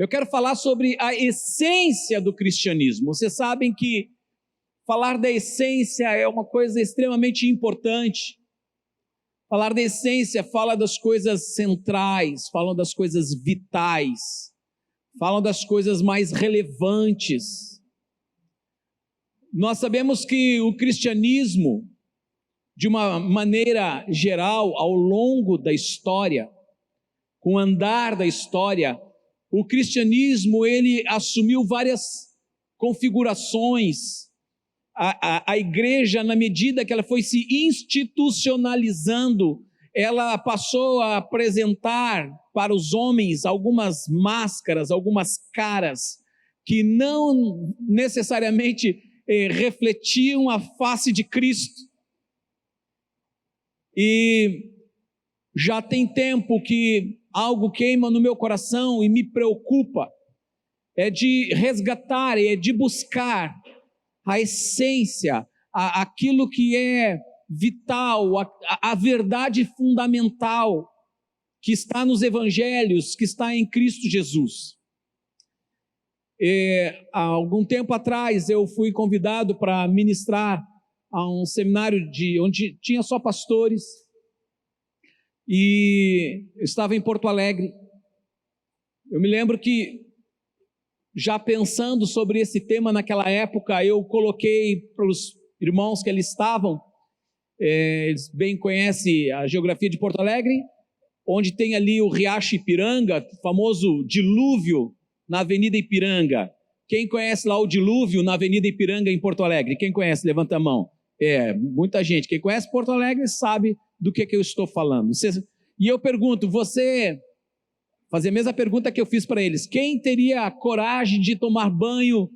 Eu quero falar sobre a essência do cristianismo. Vocês sabem que falar da essência é uma coisa extremamente importante. Falar da essência fala das coisas centrais, fala das coisas vitais, fala das coisas mais relevantes. Nós sabemos que o cristianismo, de uma maneira geral, ao longo da história, com o andar da história, o cristianismo ele assumiu várias configurações. A igreja, na medida que ela foi se institucionalizando, ela passou a apresentar para os homens algumas máscaras, algumas caras, que não necessariamente refletiam a face de Cristo. E já tem tempo que algo queima no meu coração e me preocupa, é de resgatar, é de buscar a essência, aquilo que é vital, a verdade fundamental que está nos evangelhos, que está em Cristo Jesus. Há algum tempo atrás eu fui convidado para ministrar a um seminário onde tinha só pastores, e eu estava em Porto Alegre. Eu me lembro que, já pensando sobre esse tema naquela época, eu coloquei para os irmãos que ali estavam, eles bem conhecem a geografia de Porto Alegre, onde tem ali o Riacho Ipiranga, o famoso dilúvio na Avenida Ipiranga. Quem conhece lá o dilúvio na Avenida Ipiranga em Porto Alegre? Quem conhece? Levanta a mão. Muita gente. Quem conhece Porto Alegre sabe do que eu estou falando. E eu pergunto, fazer a mesma pergunta que eu fiz para eles: quem teria a coragem de tomar banho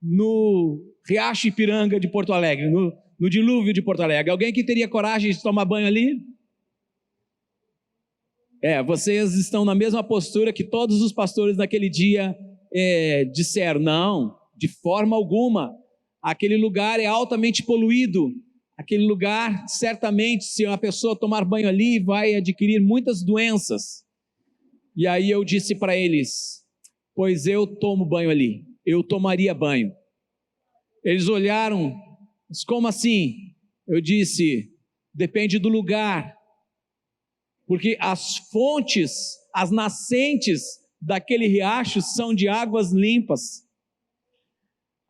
no Riacho Ipiranga de Porto Alegre, no dilúvio de Porto Alegre? Alguém que teria coragem de tomar banho ali? Vocês estão na mesma postura que todos os pastores naquele dia disseram: não, de forma alguma, aquele lugar é altamente poluído, aquele lugar, certamente, se uma pessoa tomar banho ali, vai adquirir muitas doenças. E aí eu disse para eles: pois eu tomo banho ali, eu tomaria banho. Eles olharam, mas como assim? Eu disse: depende do lugar, porque as fontes, as nascentes daquele riacho são de águas limpas.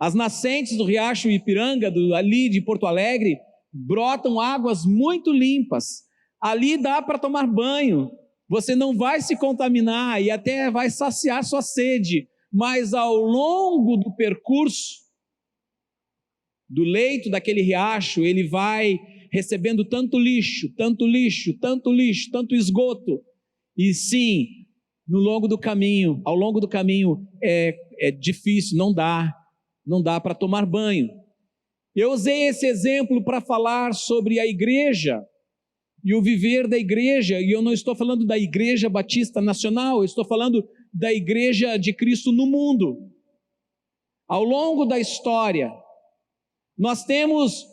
As nascentes do Riacho Ipiranga, ali de Porto Alegre, brotam águas muito limpas. Ali dá para tomar banho. Você não vai se contaminar e até vai saciar sua sede, mas ao longo do percurso, do leito daquele riacho, ele vai recebendo tanto lixo, tanto lixo, tanto lixo, tanto esgoto. E sim, ao longo do caminho é difícil, não dá para tomar banho. Eu usei esse exemplo para falar sobre a igreja e o viver da igreja, e eu não estou falando da Igreja Batista Nacional, eu estou falando da Igreja de Cristo no mundo. Ao longo da história, nós temos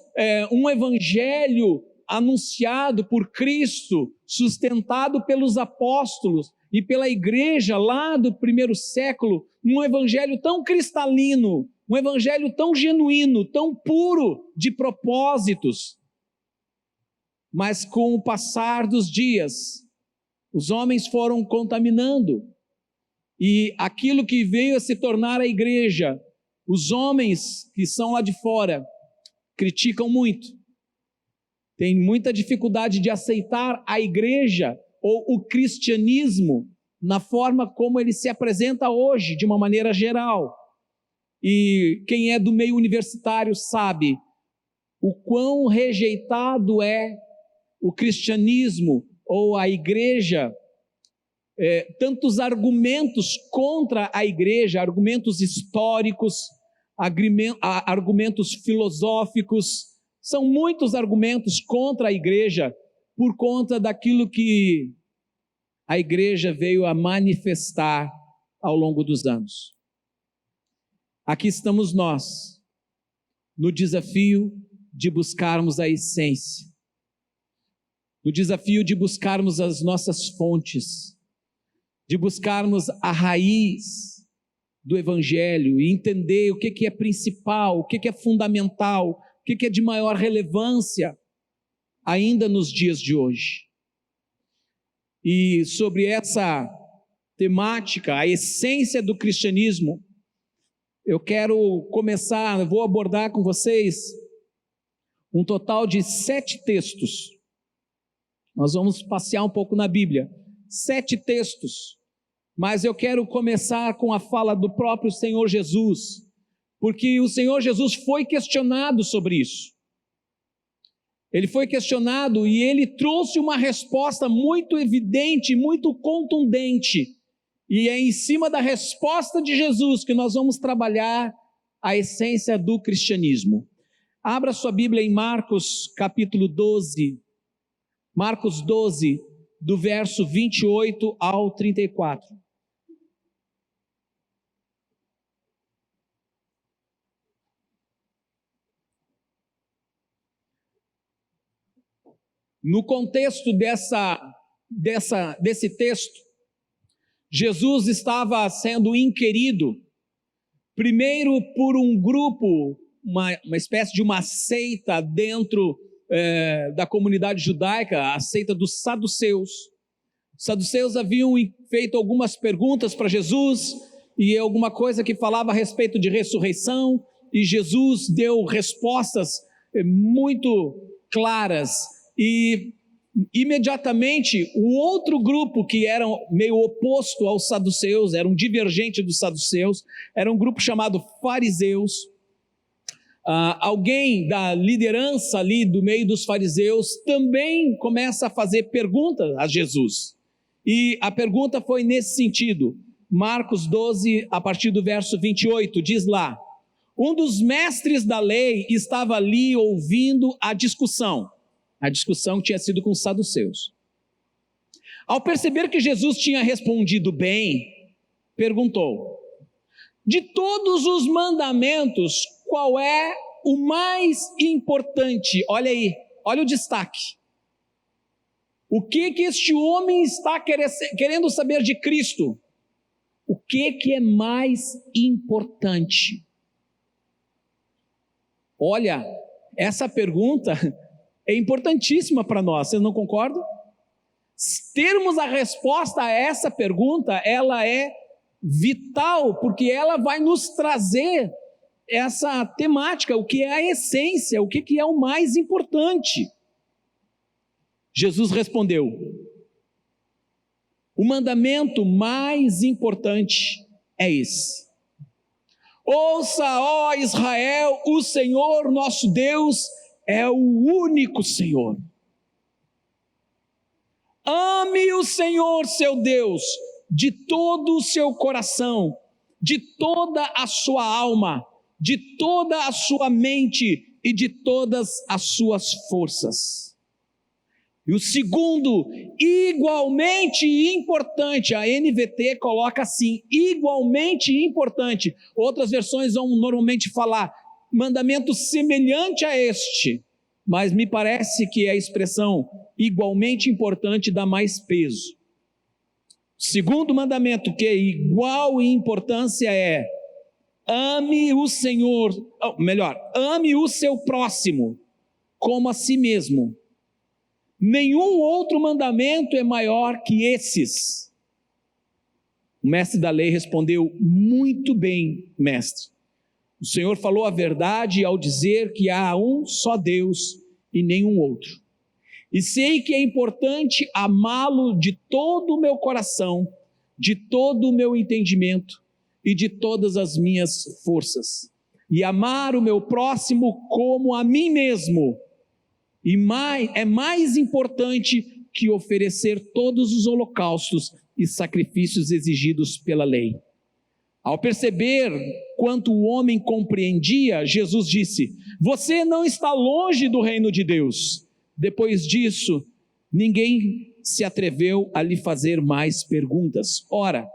um evangelho anunciado por Cristo, sustentado pelos apóstolos e pela igreja lá do primeiro século, um evangelho tão cristalino, um evangelho tão genuíno, tão puro de propósitos. Mas com o passar dos dias, os homens foram contaminando, e aquilo que veio a se tornar a igreja, os homens que são lá de fora criticam muito, têm muita dificuldade de aceitar a igreja ou o cristianismo na forma como ele se apresenta hoje, de uma maneira geral. E quem é do meio universitário sabe o quão rejeitado é o cristianismo ou a igreja, tantos argumentos contra a igreja, argumentos históricos, argumentos filosóficos, são muitos argumentos contra a igreja por conta daquilo que a igreja veio a manifestar ao longo dos anos. Aqui estamos nós, no desafio de buscarmos a essência, no desafio de buscarmos as nossas fontes, de buscarmos a raiz do Evangelho e entender o que é principal, o que é fundamental, o que é de maior relevância, ainda nos dias de hoje. E sobre essa temática, a essência do cristianismo, eu vou abordar com vocês um total de 7 textos. Nós vamos passear um pouco na Bíblia. 7 textos. Mas eu quero começar com a fala do próprio Senhor Jesus, porque o Senhor Jesus foi questionado sobre isso. Ele foi questionado e ele trouxe uma resposta muito evidente, muito contundente. E é em cima da resposta de Jesus que nós vamos trabalhar a essência do cristianismo. Abra sua Bíblia em Marcos capítulo 12. Marcos 12, do verso 28 ao 34. No contexto desse texto, Jesus estava sendo inquirido, primeiro por um grupo, uma espécie de uma seita dentro da comunidade judaica, a seita dos saduceus. Os saduceus haviam feito algumas perguntas para Jesus, e alguma coisa que falava a respeito de ressurreição, e Jesus deu respostas muito claras. E imediatamente o outro grupo que era meio oposto aos saduceus, era um divergente dos saduceus, era um grupo chamado fariseus. Alguém da liderança ali do meio dos fariseus também começa a fazer perguntas a Jesus. E a pergunta foi nesse sentido. Marcos 12, a partir do verso 28, diz lá: um dos mestres da lei estava ali ouvindo a discussão. A discussão tinha sido com os saduceus. Ao perceber que Jesus tinha respondido bem, perguntou: de todos os mandamentos, qual é o mais importante? Olha aí, olha o destaque. O que este homem está querendo saber de Cristo? O que é mais importante? Olha, essa pergunta é importantíssima para nós, vocês não concordam? Termos a resposta a essa pergunta, ela é vital, porque ela vai nos trazer essa temática, o que é a essência, o que é o mais importante. Jesus respondeu: o mandamento mais importante é esse: ouça, ó Israel, o Senhor nosso Deus é o único Senhor. Ame o Senhor seu Deus de todo o seu coração, de toda a sua alma, de toda a sua mente e de todas as suas forças. E o segundo, igualmente importante, a NVT coloca assim: igualmente importante. Outras versões vão normalmente falar mandamento semelhante a este, mas me parece que a expressão igualmente importante dá mais peso. O segundo mandamento, que é igual em importância, é: ame o Senhor, ame o seu próximo como a si mesmo. Nenhum outro mandamento é maior que esses. O mestre da lei respondeu: muito bem, mestre. O Senhor falou a verdade ao dizer que há um só Deus e nenhum outro. E sei que é importante amá-lo de todo o meu coração, de todo o meu entendimento e de todas as minhas forças. E amar o meu próximo como a mim mesmo. E é mais importante que oferecer todos os holocaustos e sacrifícios exigidos pela lei. Ao perceber quanto o homem compreendia, Jesus disse: você não está longe do reino de Deus. Depois disso, ninguém se atreveu a lhe fazer mais perguntas. Ora,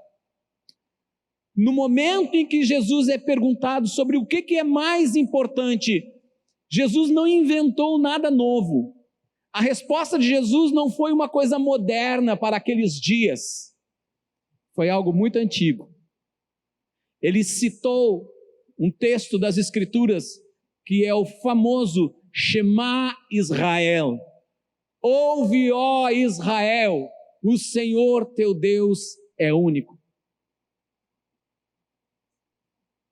no momento em que Jesus é perguntado sobre o que é mais importante, Jesus não inventou nada novo. A resposta de Jesus não foi uma coisa moderna para aqueles dias. Foi algo muito antigo. Ele citou um texto das Escrituras, que é o famoso Shema Israel. Ouve, ó Israel, o Senhor teu Deus é único.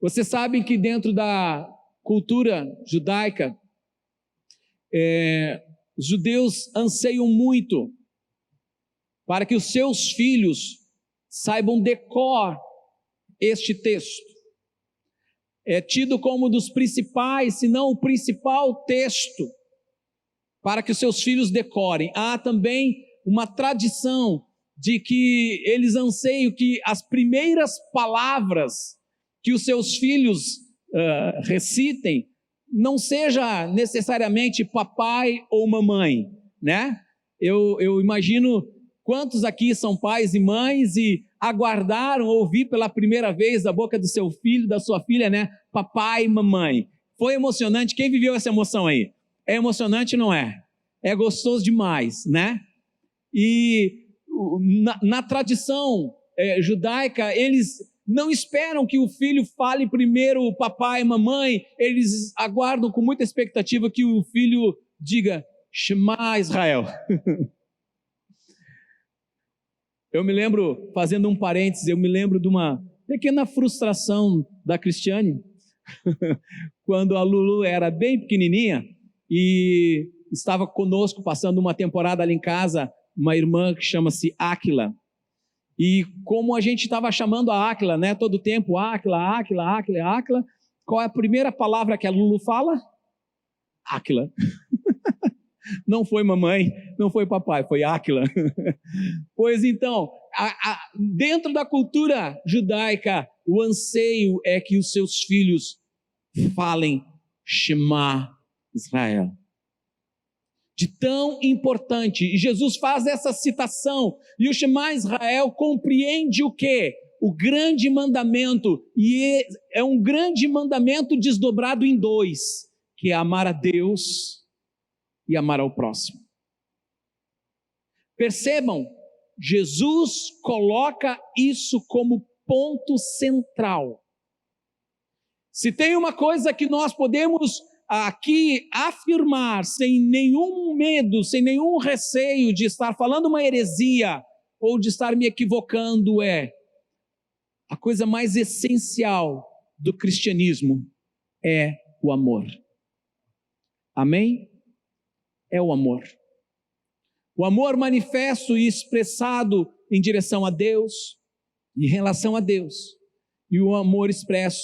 Você sabe que dentro da cultura judaica, os judeus anseiam muito para que os seus filhos saibam de cor este texto. É tido como um dos principais, se não o principal texto, para que os seus filhos decorem. Há também uma tradição de que eles anseiam que as primeiras palavras que os seus filhos recitem não seja necessariamente papai ou mamãe, né? Eu imagino quantos aqui são pais e mães e aguardaram ouvir pela primeira vez da boca do seu filho, da sua filha, né? Papai e mamãe. Foi emocionante. Quem viveu essa emoção aí? É emocionante, não é? É gostoso demais, né? E na tradição judaica, eles não esperam que o filho fale primeiro papai e mamãe, eles aguardam com muita expectativa que o filho diga Shema Israel. Eu me lembro, fazendo um parênteses, eu me lembro de uma pequena frustração da Cristiane, quando a Lulu era bem pequenininha e estava conosco, passando uma temporada ali em casa, uma irmã que chama-se Áquila. E como a gente estava chamando a Áquila, né, todo o tempo, Áquila, Áquila, Áquila, Áquila, qual é a primeira palavra que a Lulu fala? Áquila. Não foi mamãe, não foi papai, foi Áquila. Pois então, dentro da cultura judaica, o anseio é que os seus filhos falem Shema Israel. De tão importante, e Jesus faz essa citação, e o Shema Israel compreende o quê? O grande mandamento, e é um grande mandamento desdobrado em dois, que é amar a Deus e amar ao próximo. Percebam, Jesus coloca isso como ponto central. Se tem uma coisa que nós podemos aqui afirmar, sem nenhum medo, sem nenhum receio de estar falando uma heresia, ou de estar me equivocando, a coisa mais essencial do cristianismo é o amor. Amém? É o amor. O amor manifesto e expressado em direção a Deus, em relação a Deus, e o amor expresso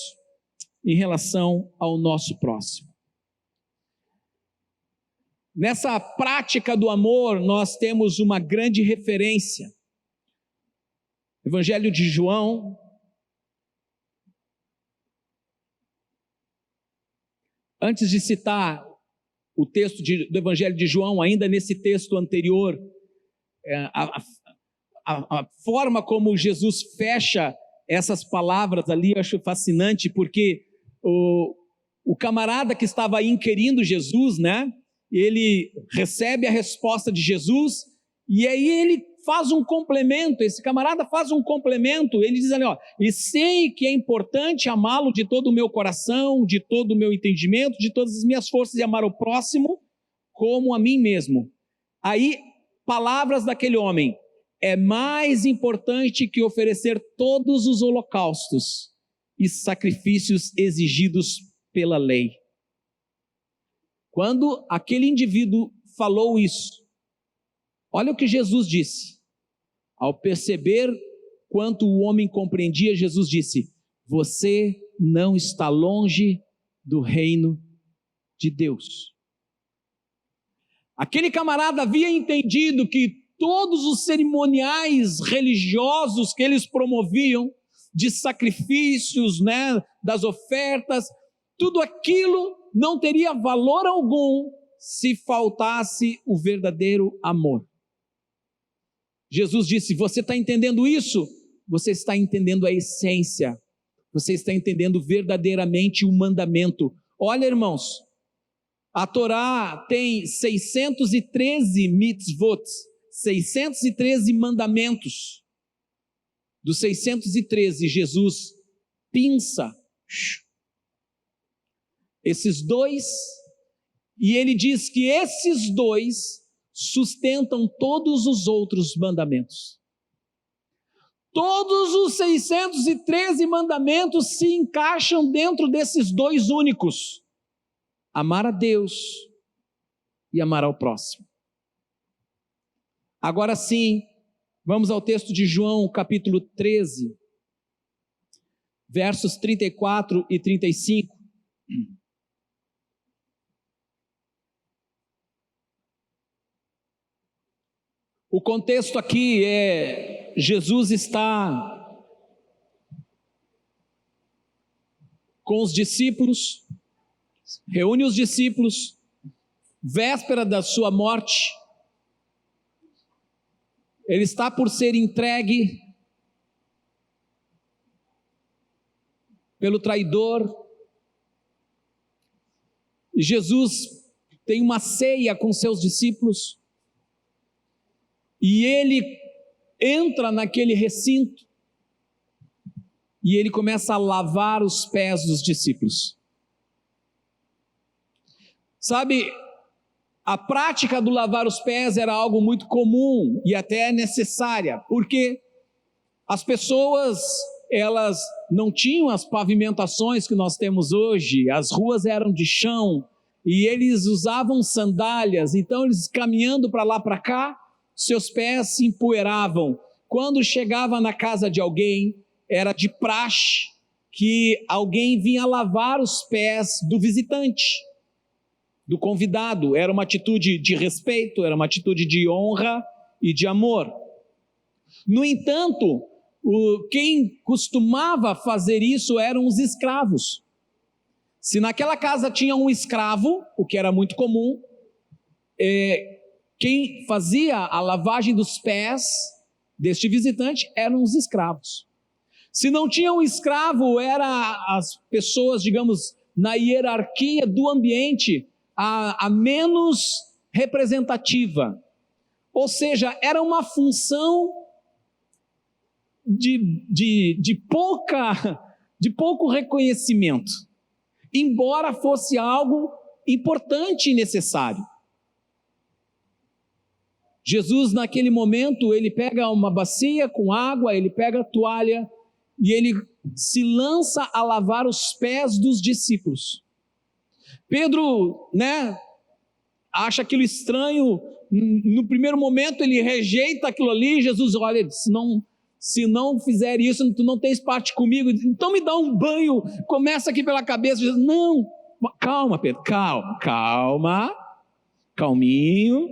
em relação ao nosso próximo. Nessa prática do amor, nós temos uma grande referência. Evangelho de João, antes de citar o texto do Evangelho de João, ainda nesse texto anterior, a forma como Jesus fecha essas palavras ali, eu acho fascinante, porque o camarada que estava inquirindo Jesus, né? Ele recebe a resposta de Jesus, e aí ele faz um complemento, esse camarada faz um complemento, ele diz ali, e sei que é importante amá-lo de todo o meu coração, de todo o meu entendimento, de todas as minhas forças, e amar o próximo como a mim mesmo. Aí, palavras daquele homem, é mais importante que oferecer todos os holocaustos e sacrifícios exigidos pela lei. Quando aquele indivíduo falou isso, olha o que Jesus disse. Ao perceber quanto o homem compreendia, Jesus disse: você não está longe do reino de Deus. Aquele camarada havia entendido que todos os cerimoniais religiosos que eles promoviam, de sacrifícios, né, das ofertas, tudo aquilo não teria valor algum se faltasse o verdadeiro amor. Jesus disse: você está entendendo isso? Você está entendendo a essência, você está entendendo verdadeiramente o mandamento. Olha, irmãos, a Torá tem 613 mitzvot, 613 mandamentos. Dos 613, Jesus pinça. Esses dois, e ele diz que esses dois sustentam todos os outros mandamentos. Todos os 613 mandamentos se encaixam dentro desses dois únicos: amar a Deus e amar ao próximo. Agora sim, vamos ao texto de João, capítulo 13, versos 34 e 35. O contexto aqui é: Jesus está com os discípulos, reúne os discípulos, véspera da sua morte, ele está por ser entregue pelo traidor, e Jesus tem uma ceia com seus discípulos, e ele entra naquele recinto, e ele começa a lavar os pés dos discípulos. Sabe, a prática do lavar os pés era algo muito comum e até necessária, porque as pessoas, elas não tinham as pavimentações que nós temos hoje, as ruas eram de chão, e eles usavam sandálias, então eles caminhando para lá para cá, seus pés se empoeiravam. Quando chegava na casa de alguém, era de praxe que alguém vinha lavar os pés do visitante, do convidado. Era uma atitude de respeito, era uma atitude de honra e de amor. No entanto, quem costumava fazer isso eram os escravos. Se naquela casa tinha um escravo, o que era muito comum, quem fazia a lavagem dos pés deste visitante eram os escravos. Se não tinha um escravo, eram as pessoas, digamos, na hierarquia do ambiente, a menos representativa. Ou seja, era uma função de pouco reconhecimento, embora fosse algo importante e necessário. Jesus, naquele momento, ele pega uma bacia com água, ele pega a toalha e ele se lança a lavar os pés dos discípulos. Pedro, acha aquilo estranho. No primeiro momento ele rejeita aquilo ali. Jesus, olha, se não fizer isso, tu não tens parte comigo. Então me dá um banho, começa aqui pela cabeça. Jesus, não, calma Pedro, calminho,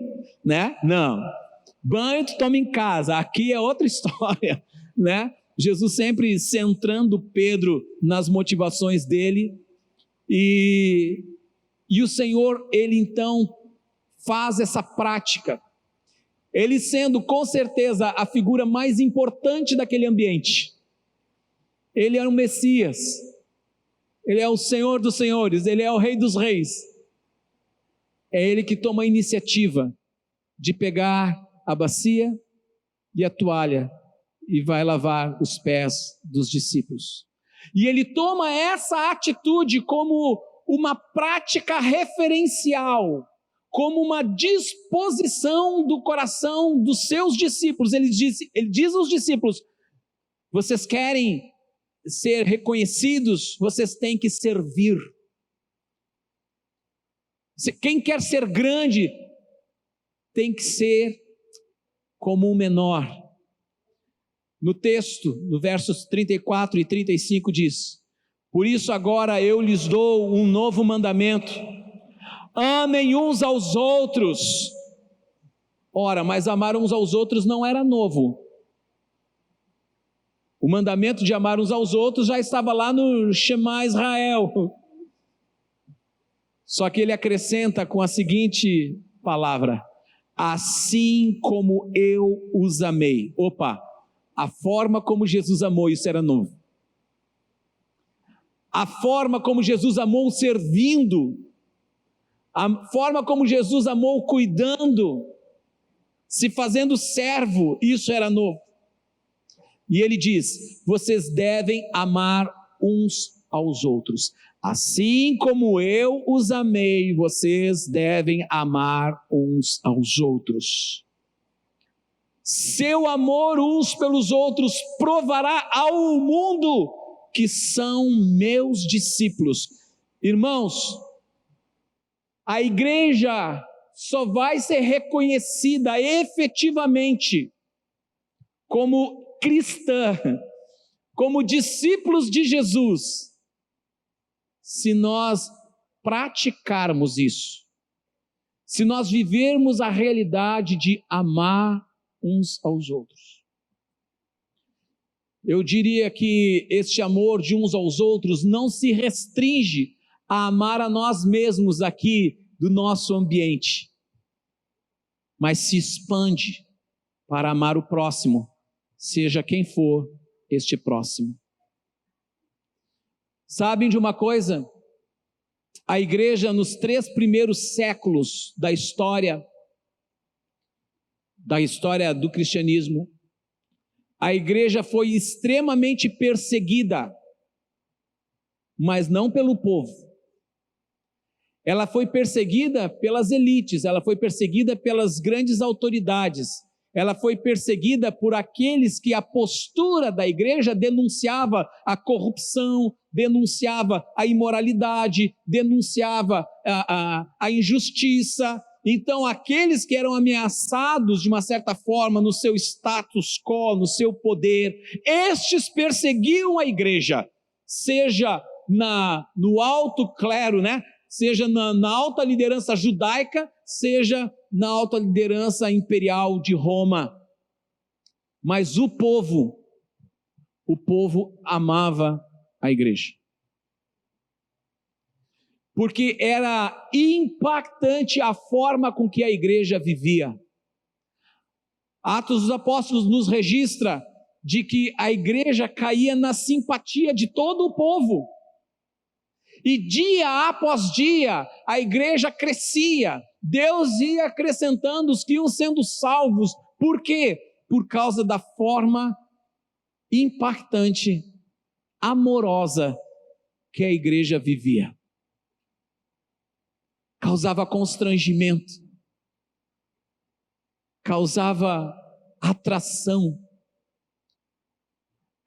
não, banho tu toma em casa, aqui é outra história, Jesus sempre centrando Pedro nas motivações dele, e o Senhor, ele então faz essa prática, ele sendo com certeza a figura mais importante daquele ambiente. Ele é o Messias, ele é o Senhor dos senhores, ele é o Rei dos reis. É ele que toma a iniciativa de pegar a bacia e a toalha e vai lavar os pés dos discípulos. E ele toma essa atitude como uma prática referencial, como uma disposição do coração dos seus discípulos. Ele diz aos discípulos: vocês querem ser reconhecidos, vocês têm que servir. Quem quer ser grande tem que ser como um menor. No texto, no versos 34 e 35 diz: por isso agora eu lhes dou um novo mandamento: amem uns aos outros. Ora, mas amar uns aos outros não era novo. O mandamento de amar uns aos outros já estava lá no Shema Israel. Só que ele acrescenta com a seguinte palavra: assim como eu os amei. A forma como Jesus amou, isso era novo. A forma como Jesus amou servindo, a forma como Jesus amou cuidando, se fazendo servo, isso era novo. E ele diz: vocês devem amar uns aos outros. Assim como eu os amei, vocês devem amar uns aos outros. Seu amor uns pelos outros provará ao mundo que são meus discípulos. Irmãos, a igreja só vai ser reconhecida efetivamente como cristã, como discípulos de Jesus, se nós praticarmos isso, se nós vivermos a realidade de amar uns aos outros. Eu diria que este amor de uns aos outros não se restringe a amar a nós mesmos aqui do nosso ambiente, mas se expande para amar o próximo, seja quem for este próximo. Sabem de uma coisa? A igreja nos 3 primeiros séculos da história do cristianismo, a igreja foi extremamente perseguida, mas não pelo povo. Ela foi perseguida pelas elites, ela foi perseguida pelas grandes autoridades, ela foi perseguida por aqueles que a postura da igreja denunciava a corrupção, denunciava a imoralidade, denunciava a injustiça. Então, aqueles que eram ameaçados de uma certa forma no seu status quo, no seu poder, estes perseguiam a igreja, seja no alto clero, seja na alta liderança judaica, seja na alta liderança imperial de Roma. Mas o povo amava a igreja. Porque era impactante a forma com que a igreja vivia. Atos dos Apóstolos nos registra de que a igreja caía na simpatia de todo o povo. E dia após dia, a igreja crescia. Deus ia acrescentando os que iam sendo salvos. Por quê? Por causa da forma impactante, amorosa que a igreja vivia. Causava constrangimento, causava atração,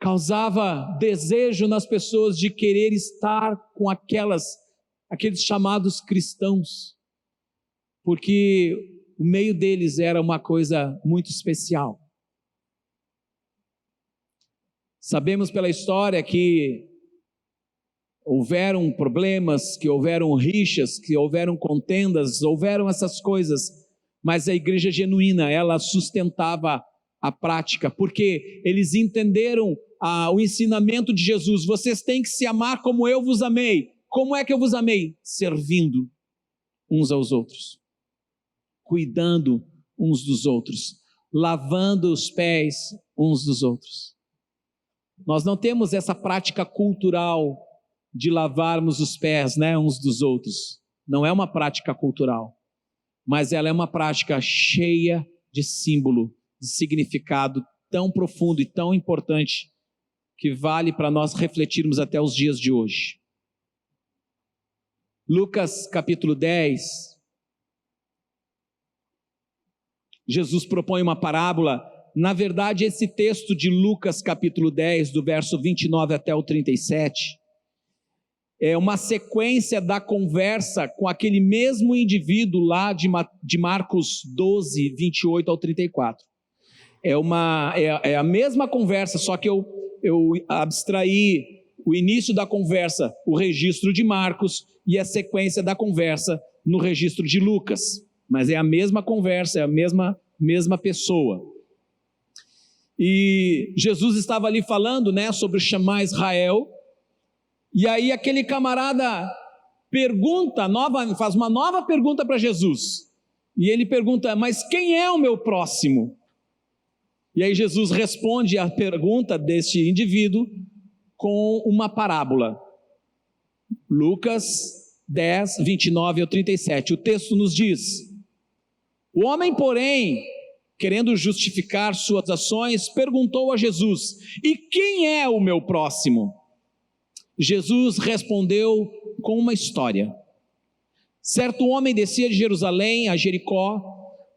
causava desejo nas pessoas de querer estar com aqueles chamados cristãos, porque o meio deles era uma coisa muito especial. Sabemos pela história que houveram problemas, que houveram rixas, que houveram contendas, houveram essas coisas, mas a igreja genuína, ela sustentava a prática, porque eles entenderam o ensinamento de Jesus: vocês têm que se amar como eu vos amei. Como é que eu vos amei? Servindo uns aos outros, cuidando uns dos outros, lavando os pés uns dos outros. Nós não temos essa prática cultural de lavarmos os pés, uns dos outros. Não é uma prática cultural, mas ela é uma prática cheia de símbolo, de significado tão profundo e tão importante, que vale para nós refletirmos até os dias de hoje. Lucas capítulo 10, Jesus propõe uma parábola. Na verdade, esse texto de Lucas capítulo 10, do verso 29 até o 37, é uma sequência da conversa com aquele mesmo indivíduo lá de Marcos 12, 28 ao 34. É a mesma conversa, só que eu abstraí o início da conversa, o registro de Marcos, e a sequência da conversa no registro de Lucas. Mas é a mesma conversa, é a mesma pessoa. E Jesus estava ali falando, sobre chamar Israel. E aí aquele camarada faz uma nova pergunta para Jesus. E ele pergunta: mas quem é o meu próximo? E aí Jesus responde a pergunta deste indivíduo com uma parábola. Lucas 10, 29 ao 37. O texto nos diz: o homem, porém, querendo justificar suas ações, perguntou a Jesus: e quem é o meu próximo? Jesus respondeu com uma história. Certo homem descia de Jerusalém a Jericó,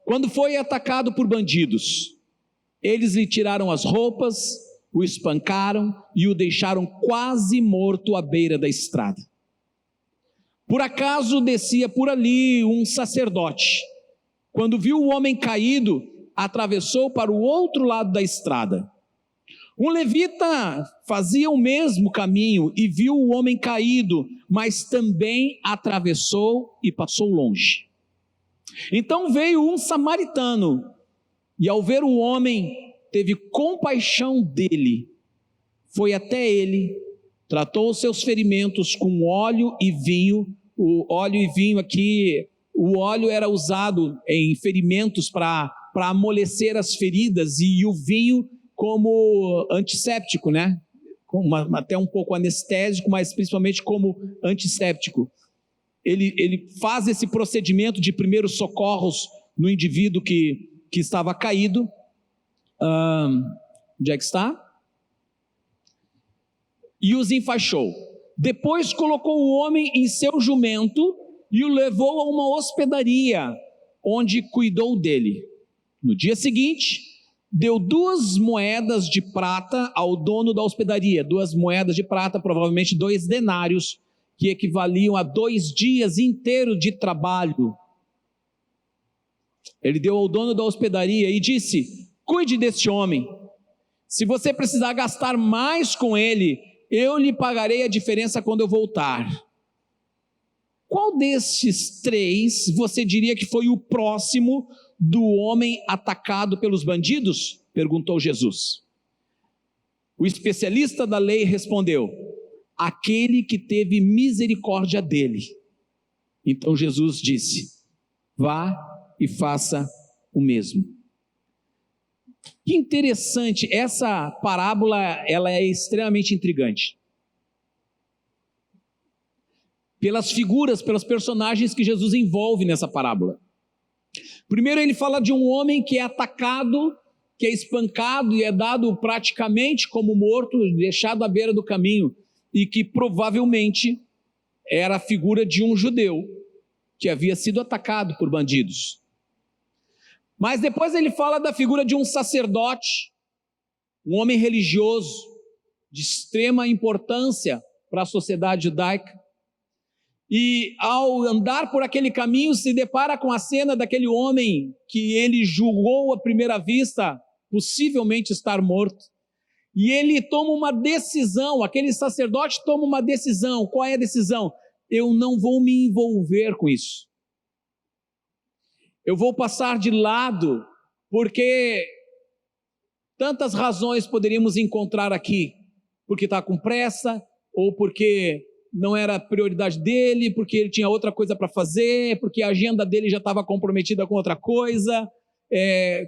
quando foi atacado por bandidos. Eles lhe tiraram as roupas, o espancaram e o deixaram quase morto à beira da estrada. Por acaso descia por ali um sacerdote. Quando viu o homem caído, atravessou para o outro lado da estrada. Um levita fazia o mesmo caminho e viu o homem caído, mas também atravessou e passou longe. Então veio um samaritano e, ao ver o homem, teve compaixão dele. Foi até ele, tratou os seus ferimentos com óleo e vinho. O óleo e vinho aqui, o óleo era usado em ferimentos para amolecer as feridas, e o vinho como antisséptico, né? Até um pouco anestésico, mas principalmente como antisséptico. Ele faz esse procedimento de primeiros socorros no indivíduo que estava caído. Onde é que está? E os enfaixou. Depois colocou o homem em seu jumento e o levou a uma hospedaria, onde cuidou dele. No dia seguinte, deu 2 moedas de prata ao dono da hospedaria. 2 moedas de prata, provavelmente 2 denários, que equivaliam a 2 dias inteiros de trabalho. Ele deu ao dono da hospedaria e disse: cuide deste homem. Se você precisar gastar mais com ele, eu lhe pagarei a diferença quando eu voltar. Qual destes 3 você diria que foi o próximo do homem atacado pelos bandidos? Perguntou Jesus. O especialista da lei respondeu: aquele que teve misericórdia dele. Então Jesus disse: vá e faça o mesmo. Que interessante, essa parábola ela é extremamente intrigante. Pelas figuras, pelos personagens que Jesus envolve nessa parábola. Primeiro ele fala de um homem que é atacado, que é espancado e é dado praticamente como morto, deixado à beira do caminho, e que provavelmente era a figura de um judeu que havia sido atacado por bandidos. Mas depois ele fala da figura de um sacerdote, um homem religioso, de extrema importância para a sociedade judaica. E ao andar por aquele caminho, se depara com a cena daquele homem que ele julgou à primeira vista possivelmente estar morto. E ele toma uma decisão, aquele sacerdote toma uma decisão. Qual é a decisão? Eu não vou me envolver com isso. Eu vou passar de lado, porque tantas razões poderíamos encontrar aqui. Porque está com pressa, ou porque não era prioridade dele, porque ele tinha outra coisa para fazer, porque a agenda dele já estava comprometida com outra coisa.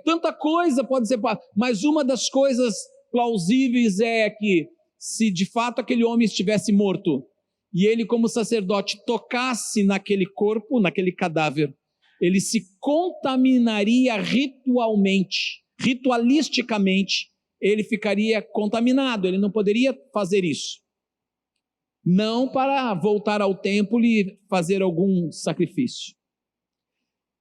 Tanta coisa pode ser, mas uma das coisas plausíveis é que, se de fato aquele homem estivesse morto, e ele como sacerdote tocasse naquele corpo, naquele cadáver, ele se contaminaria ritualisticamente, ele ficaria contaminado, ele não poderia fazer isso. Não para voltar ao templo e fazer algum sacrifício.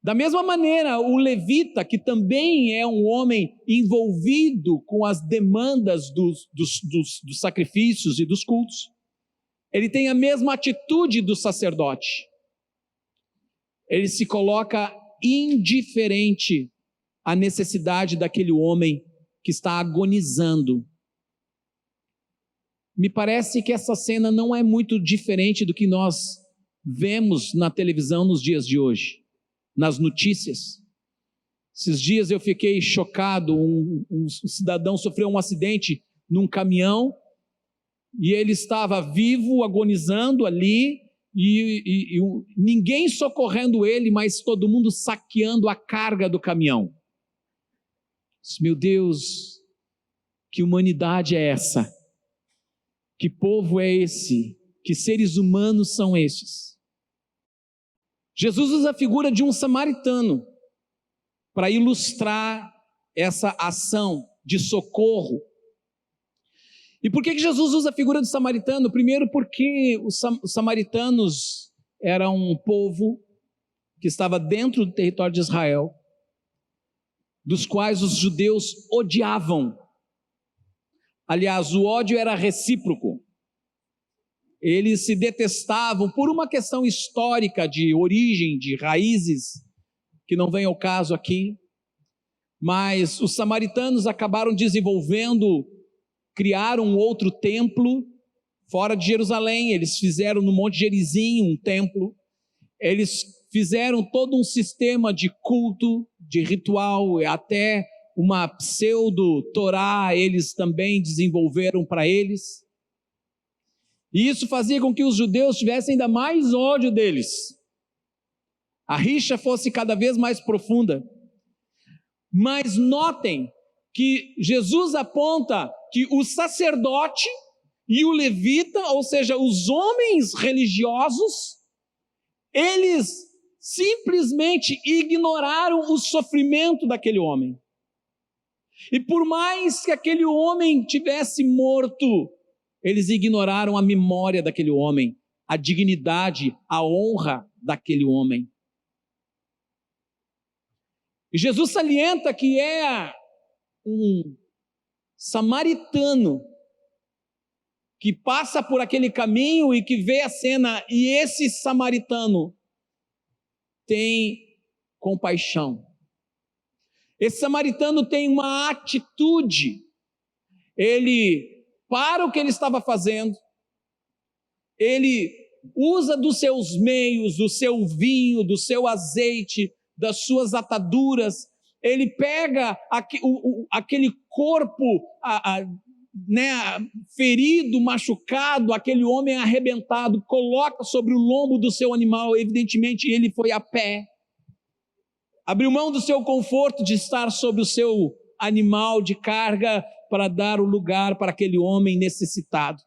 Da mesma maneira, o levita, que também é um homem envolvido com as demandas dos sacrifícios e dos cultos, ele tem a mesma atitude do sacerdote. Ele se coloca indiferente à necessidade daquele homem que está agonizando. Me parece que essa cena não é muito diferente do que nós vemos na televisão nos dias de hoje, nas notícias. Esses dias eu fiquei chocado, um cidadão sofreu um acidente num caminhão, e ele estava vivo, agonizando ali, e ninguém socorrendo ele, mas todo mundo saqueando a carga do caminhão. Meu Deus, que humanidade é essa? Que povo é esse? Que seres humanos são estes? Jesus usa a figura de um samaritano para ilustrar essa ação de socorro. E por que Jesus usa a figura do samaritano? Primeiro porque os samaritanos eram um povo que estava dentro do território de Israel, dos quais os judeus odiavam. Aliás, o ódio era recíproco. Eles se detestavam por uma questão histórica de origem, de raízes, que não vem ao caso aqui. Mas os samaritanos acabaram desenvolvendo, criaram um outro templo fora de Jerusalém. Eles fizeram no Monte Gerizim um templo. Eles fizeram todo um sistema de culto, de ritual, até uma pseudo-torá eles também desenvolveram para eles. E isso fazia com que os judeus tivessem ainda mais ódio deles. A rixa fosse cada vez mais profunda. Mas notem que Jesus aponta que o sacerdote e o levita, ou seja, os homens religiosos, eles simplesmente ignoraram o sofrimento daquele homem. E por mais que aquele homem tivesse morto, eles ignoraram a memória daquele homem, a dignidade, a honra daquele homem. E Jesus salienta que é um samaritano que passa por aquele caminho e que vê a cena, e esse samaritano tem compaixão. Esse samaritano tem uma atitude, ele para o que ele estava fazendo, ele usa dos seus meios, do seu vinho, do seu azeite, das suas ataduras, ele pega aquele corpo ferido, machucado, aquele homem arrebentado, coloca sobre o lombo do seu animal. Evidentemente ele foi a pé, abriu mão do seu conforto de estar sobre o seu animal de carga para dar o lugar para aquele homem necessitado.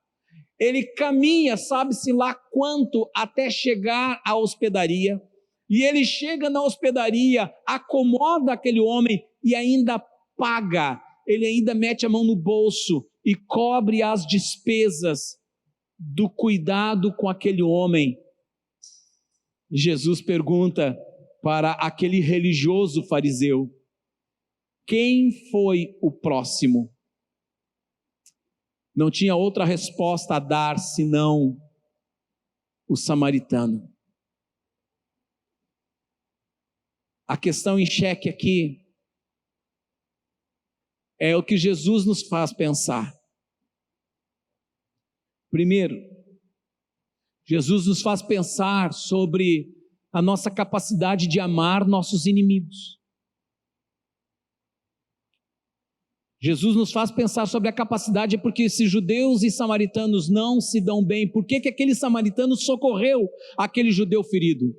Ele caminha, sabe-se lá quanto, até chegar à hospedaria, e ele chega na hospedaria, acomoda aquele homem e ainda paga, ele ainda mete a mão no bolso e cobre as despesas do cuidado com aquele homem. Jesus pergunta para aquele religioso fariseu: quem foi o próximo? Não tinha outra resposta a dar senão o samaritano. A questão em xeque aqui é o que Jesus nos faz pensar. Primeiro, Jesus nos faz pensar sobre a nossa capacidade de amar nossos inimigos. Jesus nos faz pensar sobre a capacidade, porque se judeus e samaritanos não se dão bem, por que aquele samaritano socorreu aquele judeu ferido?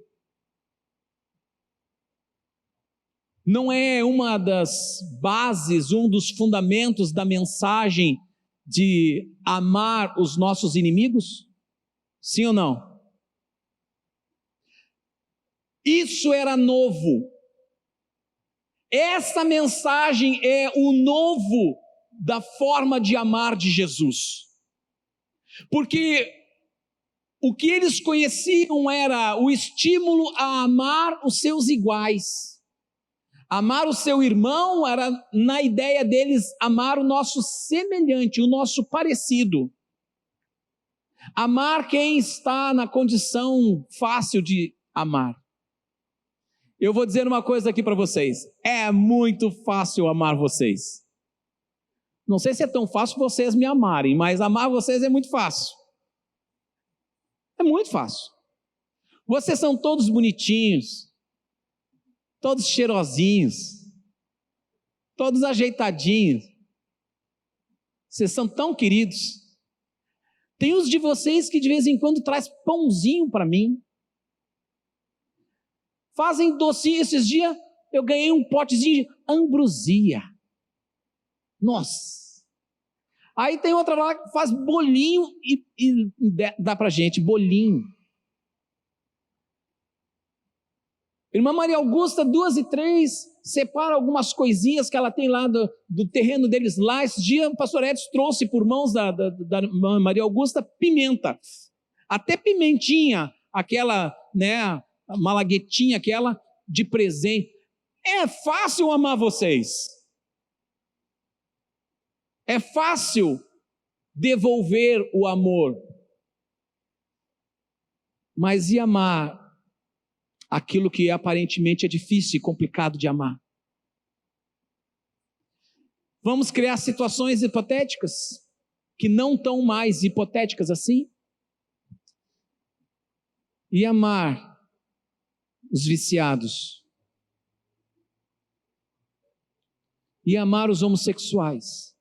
Não é uma das bases, um dos fundamentos da mensagem de amar os nossos inimigos? Sim ou não? Isso era novo. Essa mensagem é o novo da forma de amar de Jesus. Porque o que eles conheciam era o estímulo a amar os seus iguais. Amar o seu irmão era, na ideia deles, amar o nosso semelhante, o nosso parecido. Amar quem está na condição fácil de amar. Eu vou dizer uma coisa aqui para vocês: é muito fácil amar vocês. Não sei se é tão fácil vocês me amarem, mas amar vocês é muito fácil. É muito fácil. Vocês são todos bonitinhos, todos cheirosinhos, todos ajeitadinhos. Vocês são tão queridos. Tem uns de vocês que de vez em quando traz pãozinho para mim. Fazem docinho. Esses dias eu ganhei um potezinho de ambrosia. Nossa! Aí tem outra lá que faz bolinho e dá pra gente, bolinho. Irmã Maria Augusta, 2:03, separa algumas coisinhas que ela tem lá do terreno deles lá. Esse dia o pastor Edson trouxe por mãos da irmã Maria Augusta pimenta, até pimentinha, aquela, né, malaguetinha aquela de presente. É fácil amar vocês, é fácil devolver o amor, mas e amar aquilo que aparentemente é difícil e complicado de amar? Vamos criar situações hipotéticas que não estão mais hipotéticas assim? E amar os viciados? E amar os homossexuais?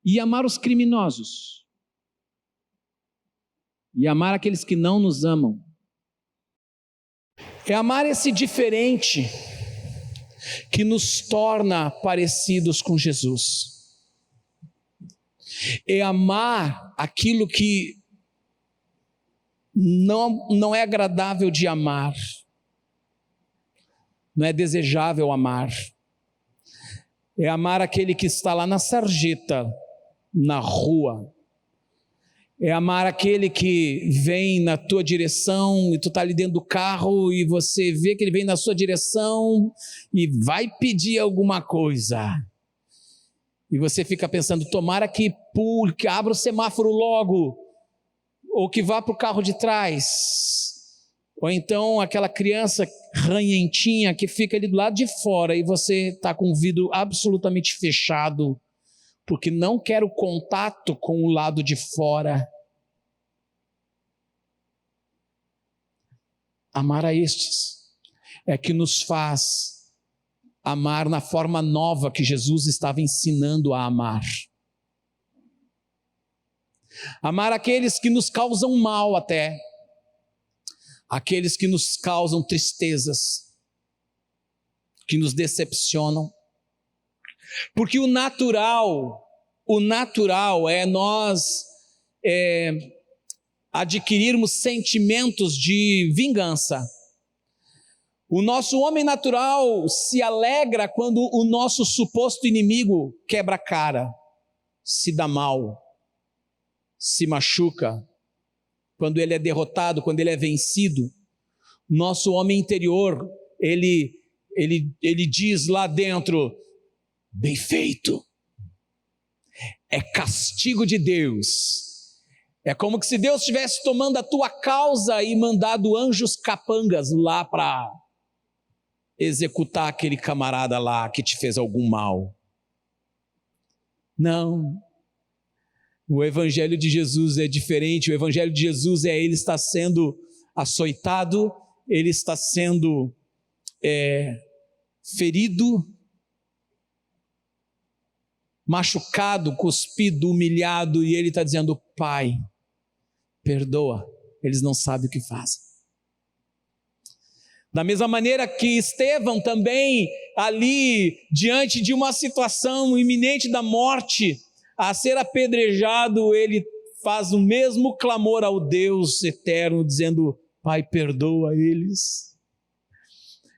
E amar os criminosos? E amar aqueles que não nos amam? É amar esse diferente que nos torna parecidos com Jesus. É amar aquilo que não é agradável de amar, não é desejável amar. É amar aquele que está lá na sarjeta, na rua. É amar aquele que vem na tua direção e tu está ali dentro do carro e você vê que ele vem na sua direção e vai pedir alguma coisa. E você fica pensando, tomara que pule, que abra o semáforo logo, ou que vá para o carro de trás. Ou então aquela criança ranhentinha que fica ali do lado de fora e você está com o vidro absolutamente fechado, porque não quer o contato com o lado de fora. Amar a estes é que nos faz amar na forma nova que Jesus estava ensinando a amar. Amar aqueles que nos causam mal até, aqueles que nos causam tristezas, que nos decepcionam. Porque o natural é nós adquirirmos sentimentos de vingança. O nosso homem natural se alegra quando o nosso suposto inimigo quebra a cara, se dá mal, se machuca, quando ele é derrotado, quando ele é vencido. Nosso homem interior, ele diz lá dentro, bem feito. É castigo de Deus. É como que se Deus estivesse tomando a tua causa e mandado anjos capangas lá para executar aquele camarada lá que te fez algum mal. Não. O evangelho de Jesus é diferente. O evangelho de Jesus ele está sendo açoitado, ele está sendo ferido, machucado, cuspido, humilhado, e ele está dizendo, Pai, perdoa, eles não sabem o que fazem. Da mesma maneira que Estevão também, ali, diante de uma situação iminente da morte, a ser apedrejado, ele faz o mesmo clamor ao Deus eterno, dizendo, Pai, perdoa eles.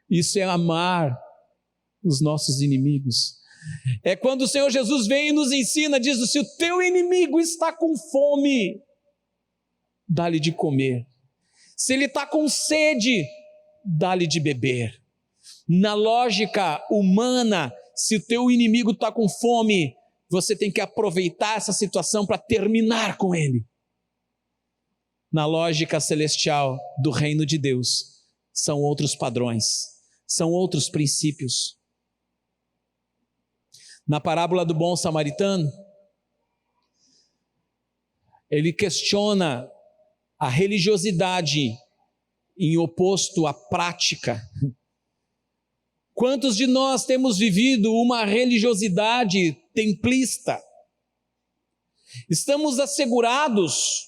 Isso é amar os nossos inimigos. É quando o Senhor Jesus vem e nos ensina, diz, se o teu inimigo está com fome, dá-lhe de comer. Se ele está com sede, dá-lhe de beber. Na lógica humana, se o teu inimigo está com fome, você tem que aproveitar essa situação para terminar com ele. Na lógica celestial do reino de Deus, são outros padrões, são outros princípios. Na parábola do bom samaritano, ele questiona a religiosidade em oposto à prática. Quantos de nós temos vivido uma religiosidade templista? Estamos assegurados,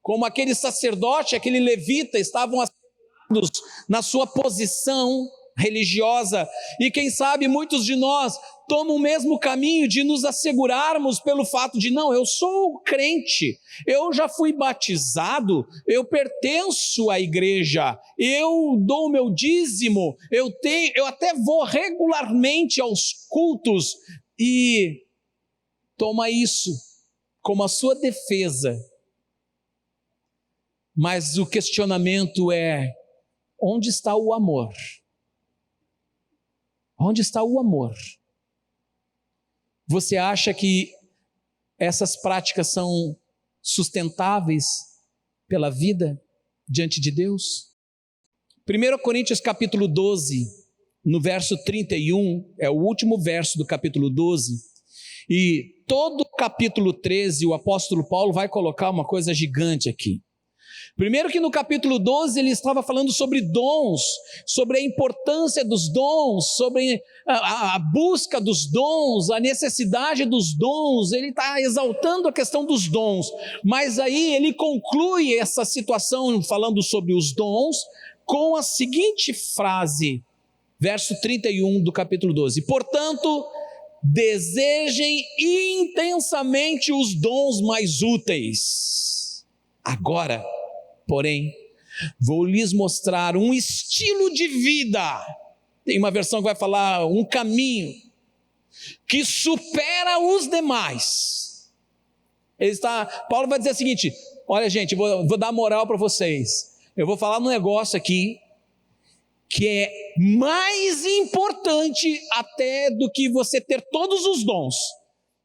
como aquele sacerdote, aquele levita, estavam assegurados na sua posição religiosa, e quem sabe muitos de nós tomam o mesmo caminho de nos assegurarmos pelo fato de, não, eu sou crente, eu já fui batizado, eu pertenço à igreja, eu dou o meu dízimo, eu até vou regularmente aos cultos, e toma isso como a sua defesa. Mas o questionamento é: onde está o amor? Onde está o amor? Você acha que essas práticas são sustentáveis pela vida diante de Deus? 1 Coríntios capítulo 12, no verso 31, é o último verso do capítulo 12, e todo o capítulo 13, o apóstolo Paulo vai colocar uma coisa gigante aqui. Primeiro que no capítulo 12 ele estava falando sobre dons, sobre a importância dos dons, sobre a busca dos dons, a necessidade dos dons. Ele está exaltando a questão dos dons, mas aí ele conclui essa situação falando sobre os dons com a seguinte frase, verso 31 do capítulo 12: portanto, desejem intensamente os dons mais úteis. Agora, porém, vou lhes mostrar um estilo de vida. Tem uma versão que vai falar um caminho que supera os demais. Paulo vai dizer o seguinte: olha, gente, vou dar moral para vocês. Eu vou falar um negócio aqui que é mais importante até do que você ter todos os dons,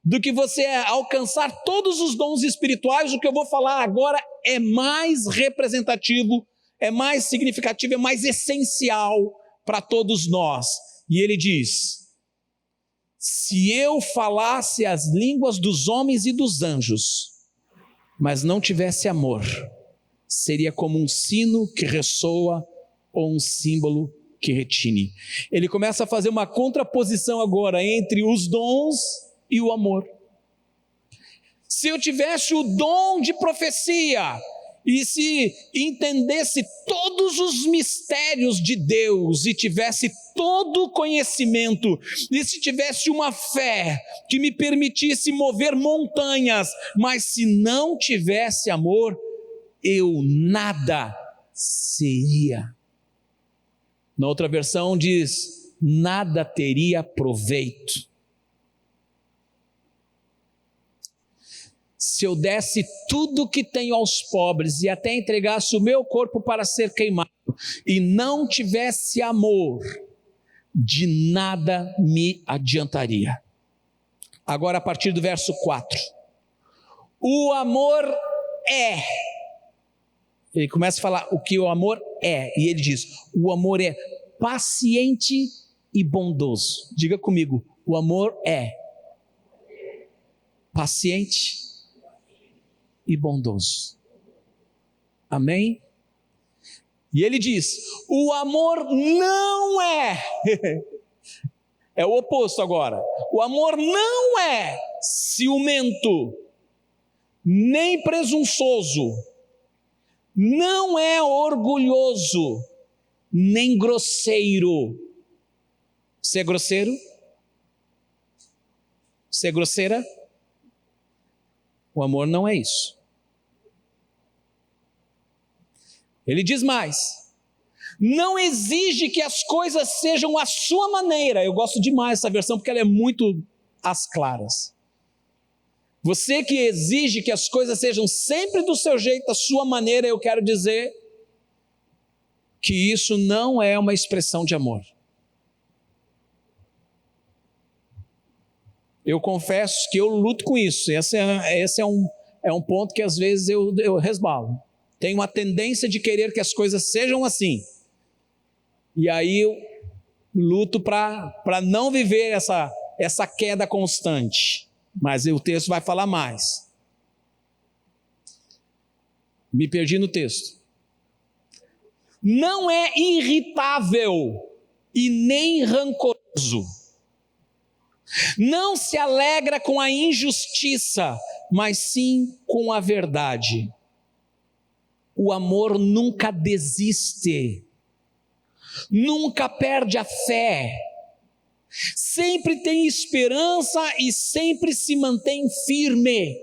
do que você alcançar todos os dons espirituais. O que eu vou falar agora é mais representativo, é mais significativo, é mais essencial para todos nós. E ele diz: se eu falasse as línguas dos homens e dos anjos, mas não tivesse amor, seria como um sino que ressoa ou um símbolo que retine. Ele começa a fazer uma contraposição agora entre os dons e o amor. Se eu tivesse o dom de profecia, e se entendesse todos os mistérios de Deus, e tivesse todo o conhecimento, e se tivesse uma fé que me permitisse mover montanhas, mas se não tivesse amor, eu nada seria. Na outra versão diz: nada teria proveito. Se eu desse tudo que tenho aos pobres e até entregasse o meu corpo para ser queimado e não tivesse amor, de nada me adiantaria. Agora, a partir do verso 4, o amor é. Ele começa a falar o que o amor é, e ele diz: o amor é paciente e bondoso. Diga comigo: o amor é paciente e bondoso. Amém? E ele diz: o amor não é, é o oposto agora, o amor não é ciumento, nem presunçoso, não é orgulhoso, nem grosseiro. Você é grosseiro? Você é grosseira? O amor não é isso. Ele diz mais: não exige que as coisas sejam à sua maneira. Eu gosto demais dessa versão porque ela é muito às claras. Você que exige que as coisas sejam sempre do seu jeito, da sua maneira, eu quero dizer que isso não é uma expressão de amor. Eu confesso que eu luto com isso. Esse é um ponto que às vezes eu resbalo. Tenho uma tendência de querer que as coisas sejam assim. E aí eu luto para não viver essa queda constante. Mas o texto vai falar mais. Me perdi no texto. Não é irritável e nem rancoroso. Não se alegra com a injustiça, mas sim com a verdade. O amor nunca desiste. nunca perde a fé, sempre tem esperança e sempre se mantém firme.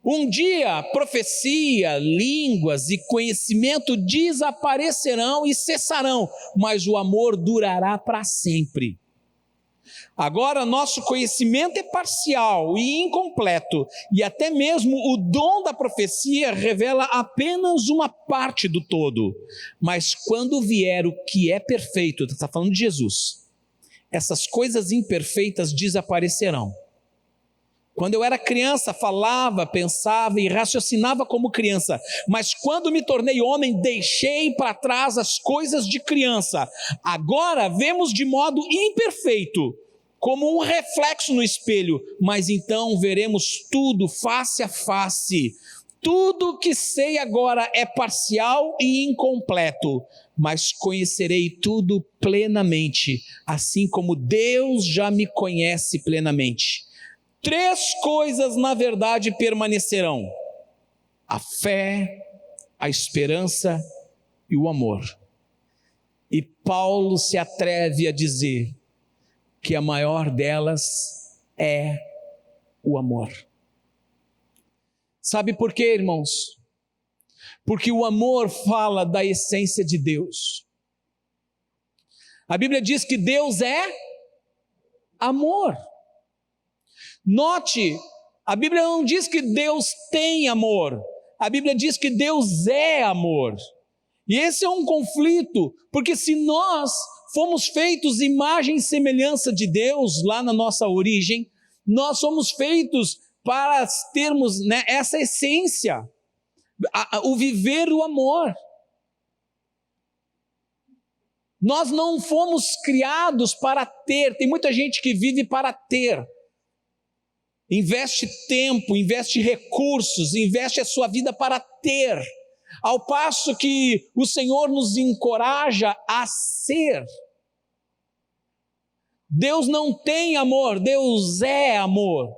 Um dia, profecia, línguas e conhecimento desaparecerão e cessarão, mas o amor durará para sempre. Agora, nosso conhecimento é parcial e incompleto, e até mesmo o dom da profecia revela apenas uma parte do todo. Mas quando vier o que é perfeito, está falando de Jesus, essas coisas imperfeitas desaparecerão. Quando eu era criança, falava, pensava e raciocinava como criança, mas quando me tornei homem, deixei para trás as coisas de criança. Agora vemos de modo imperfeito, como um reflexo no espelho, mas então veremos tudo face a face. Tudo que sei agora é parcial e incompleto, mas conhecerei tudo plenamente, assim como Deus já me conhece plenamente. 3 coisas, na verdade, permanecerão: a fé, a esperança e o amor. E Paulo se atreve a dizer que a maior delas é o amor. Sabe por quê, irmãos? Porque o amor fala da essência de Deus. A Bíblia diz que Deus é amor. Note, a Bíblia não diz que Deus tem amor, a Bíblia diz que Deus é amor. E esse é um conflito, porque se nós fomos feitos imagem e semelhança de Deus lá na nossa origem, nós somos feitos para termos, né, essa essência, o viver o amor. Nós não fomos criados para ter. Tem muita gente que vive para ter. Investe tempo, investe recursos, investe a sua vida para ter, ao passo que o Senhor nos encoraja a ser. Deus não tem amor, Deus é amor.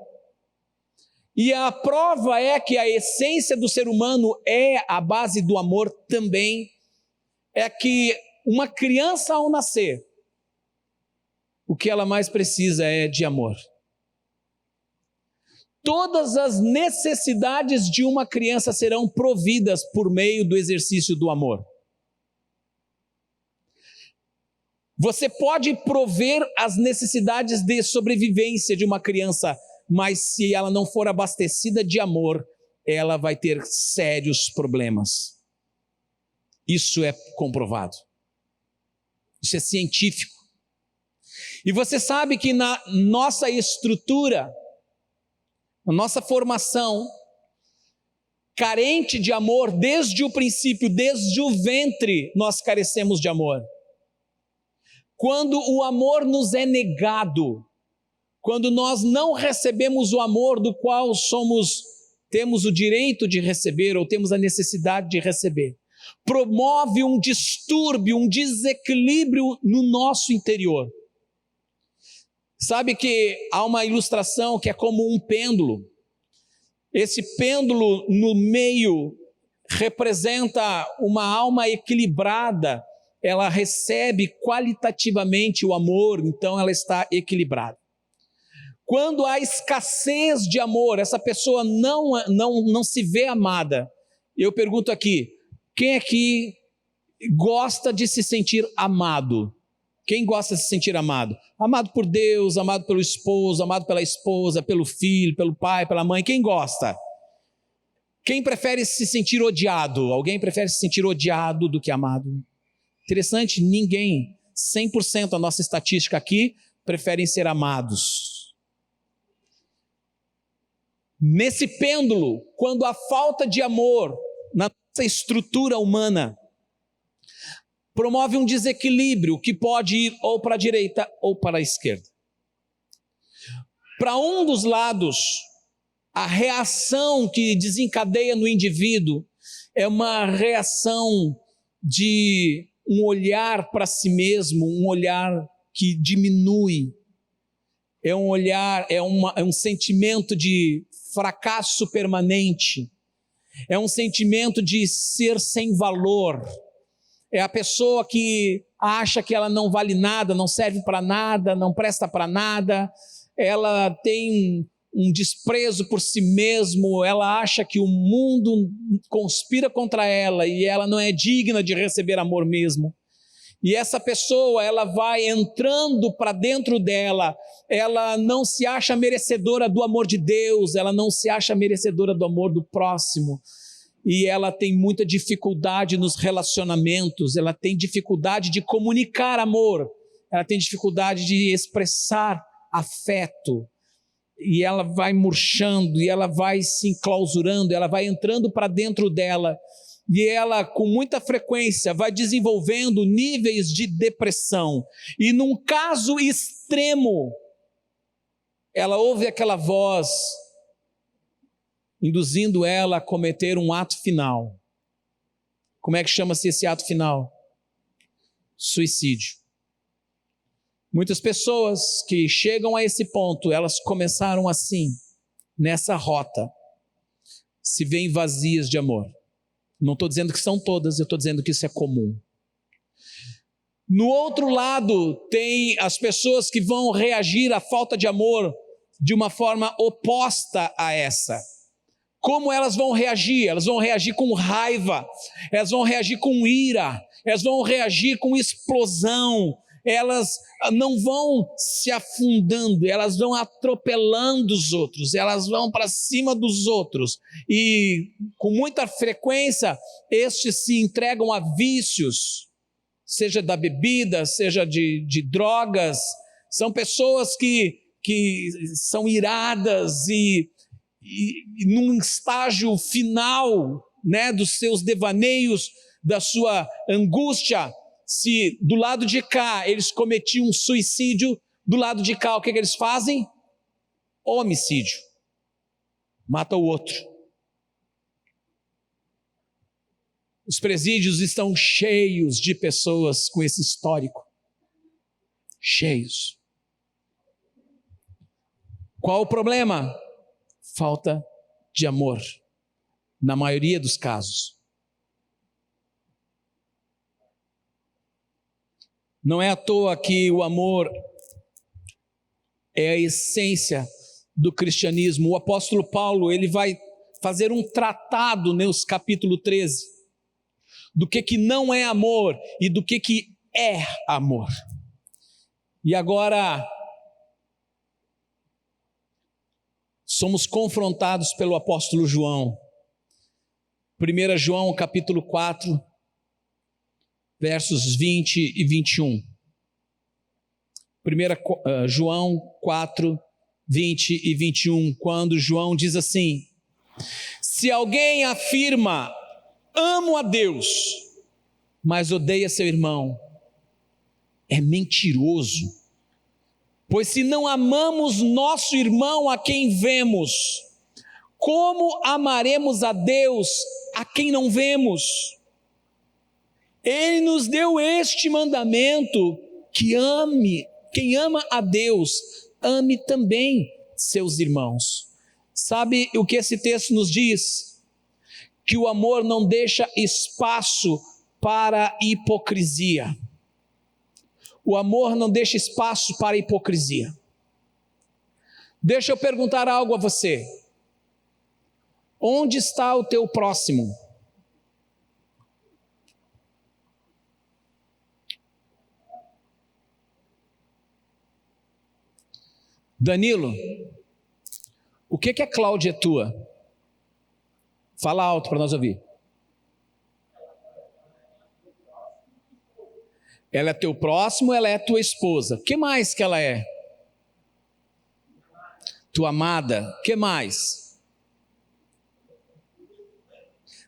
E a prova é que a essência do ser humano é a base do amor também, é que uma criança ao nascer, o que ela mais precisa é de amor. Todas as necessidades de uma criança serão providas por meio do exercício do amor. Você pode prover as necessidades de sobrevivência de uma criança, mas se ela não for abastecida de amor, ela vai ter sérios problemas. Isso é comprovado. Isso é científico. E você sabe que na nossa estrutura, a nossa formação, carente de amor, desde o princípio, desde o ventre, nós carecemos de amor. Quando o amor nos é negado, quando nós não recebemos o amor do qual temos o direito de receber ou temos a necessidade de receber, promove um distúrbio, um desequilíbrio no nosso interior. Sabe que há uma ilustração que é como um pêndulo. Esse pêndulo no meio representa uma alma equilibrada. Ela recebe qualitativamente o amor, então ela está equilibrada. Quando há escassez de amor, essa pessoa não se vê amada. Eu pergunto aqui, quem aqui gosta de se sentir amado? Quem gosta de se sentir amado? Amado por Deus, amado pelo esposo, amado pela esposa, pelo filho, pelo pai, pela mãe. Quem gosta? Quem prefere se sentir odiado? Alguém prefere se sentir odiado do que amado? Interessante, ninguém. 100% a nossa estatística aqui preferem ser amados. Nesse pêndulo, quando há falta de amor na nossa estrutura humana, promove um desequilíbrio que pode ir ou para a direita ou para a esquerda. Para um dos lados, a reação que desencadeia no indivíduo é uma reação de um olhar para si mesmo, um olhar que diminui, é um olhar, é um sentimento de fracasso permanente, é um sentimento de ser sem valor, É a pessoa que acha que ela não vale nada, não serve para nada, não presta para nada, ela tem um desprezo por si mesmo, ela acha que o mundo conspira contra ela e ela não é digna de receber amor mesmo. E essa pessoa, ela vai entrando para dentro dela, ela não se acha merecedora do amor de Deus, ela não se acha merecedora do amor do próximo, e ela tem muita dificuldade nos relacionamentos, ela tem dificuldade de comunicar amor, ela tem dificuldade de expressar afeto, e ela vai murchando, e ela vai se enclausurando, ela vai entrando para dentro dela, e ela com muita frequência vai desenvolvendo níveis de depressão, e num caso extremo, ela ouve aquela voz, induzindo ela a cometer um ato final. Como é que chama-se esse ato final? Suicídio. Muitas pessoas que chegam a esse ponto, elas começaram assim, nessa rota, se veem vazias de amor. Não estou dizendo que são todas, eu estou dizendo que isso é comum. No outro lado, tem as pessoas que vão reagir à falta de amor de uma forma oposta a essa. Como elas vão reagir? Elas vão reagir com raiva, elas vão reagir com ira, elas vão reagir com explosão, elas não vão se afundando, elas vão atropelando os outros, elas vão para cima dos outros, e com muita frequência, estes se entregam a vícios, seja da bebida, seja de drogas. São pessoas que são iradas e num estágio final, né, dos seus devaneios, da sua angústia. Se do lado de cá eles cometiam um suicídio, do lado de cá o que eles fazem? Homicídio. Mata o outro. Os presídios estão cheios de pessoas com esse histórico. Cheios. Qual o problema? Falta de amor, na maioria dos casos. Não é à toa que o amor é a essência do cristianismo. O apóstolo Paulo, ele vai fazer um tratado nos capítulo 13, do que não é amor e do que é amor. E agora somos confrontados pelo apóstolo João. 1 João capítulo 4, versos 20 e 21. 1 João 4, 20 e 21, quando João diz assim: se alguém afirma, amo a Deus, mas odeia seu irmão, é mentiroso. Pois se não amamos nosso irmão a quem vemos, como amaremos a Deus a quem não vemos? Ele nos deu este mandamento, que quem ama a Deus, ame também seus irmãos. Sabe o que esse texto nos diz? Que o amor não deixa espaço para hipocrisia. O amor não deixa espaço para hipocrisia. Deixa eu perguntar algo a você. Onde está o teu próximo? Danilo, o que a Cláudia é tua? Fala alto para nós ouvir. Ela é teu próximo, ela é tua esposa. O que mais que ela é? Tua amada. O que mais?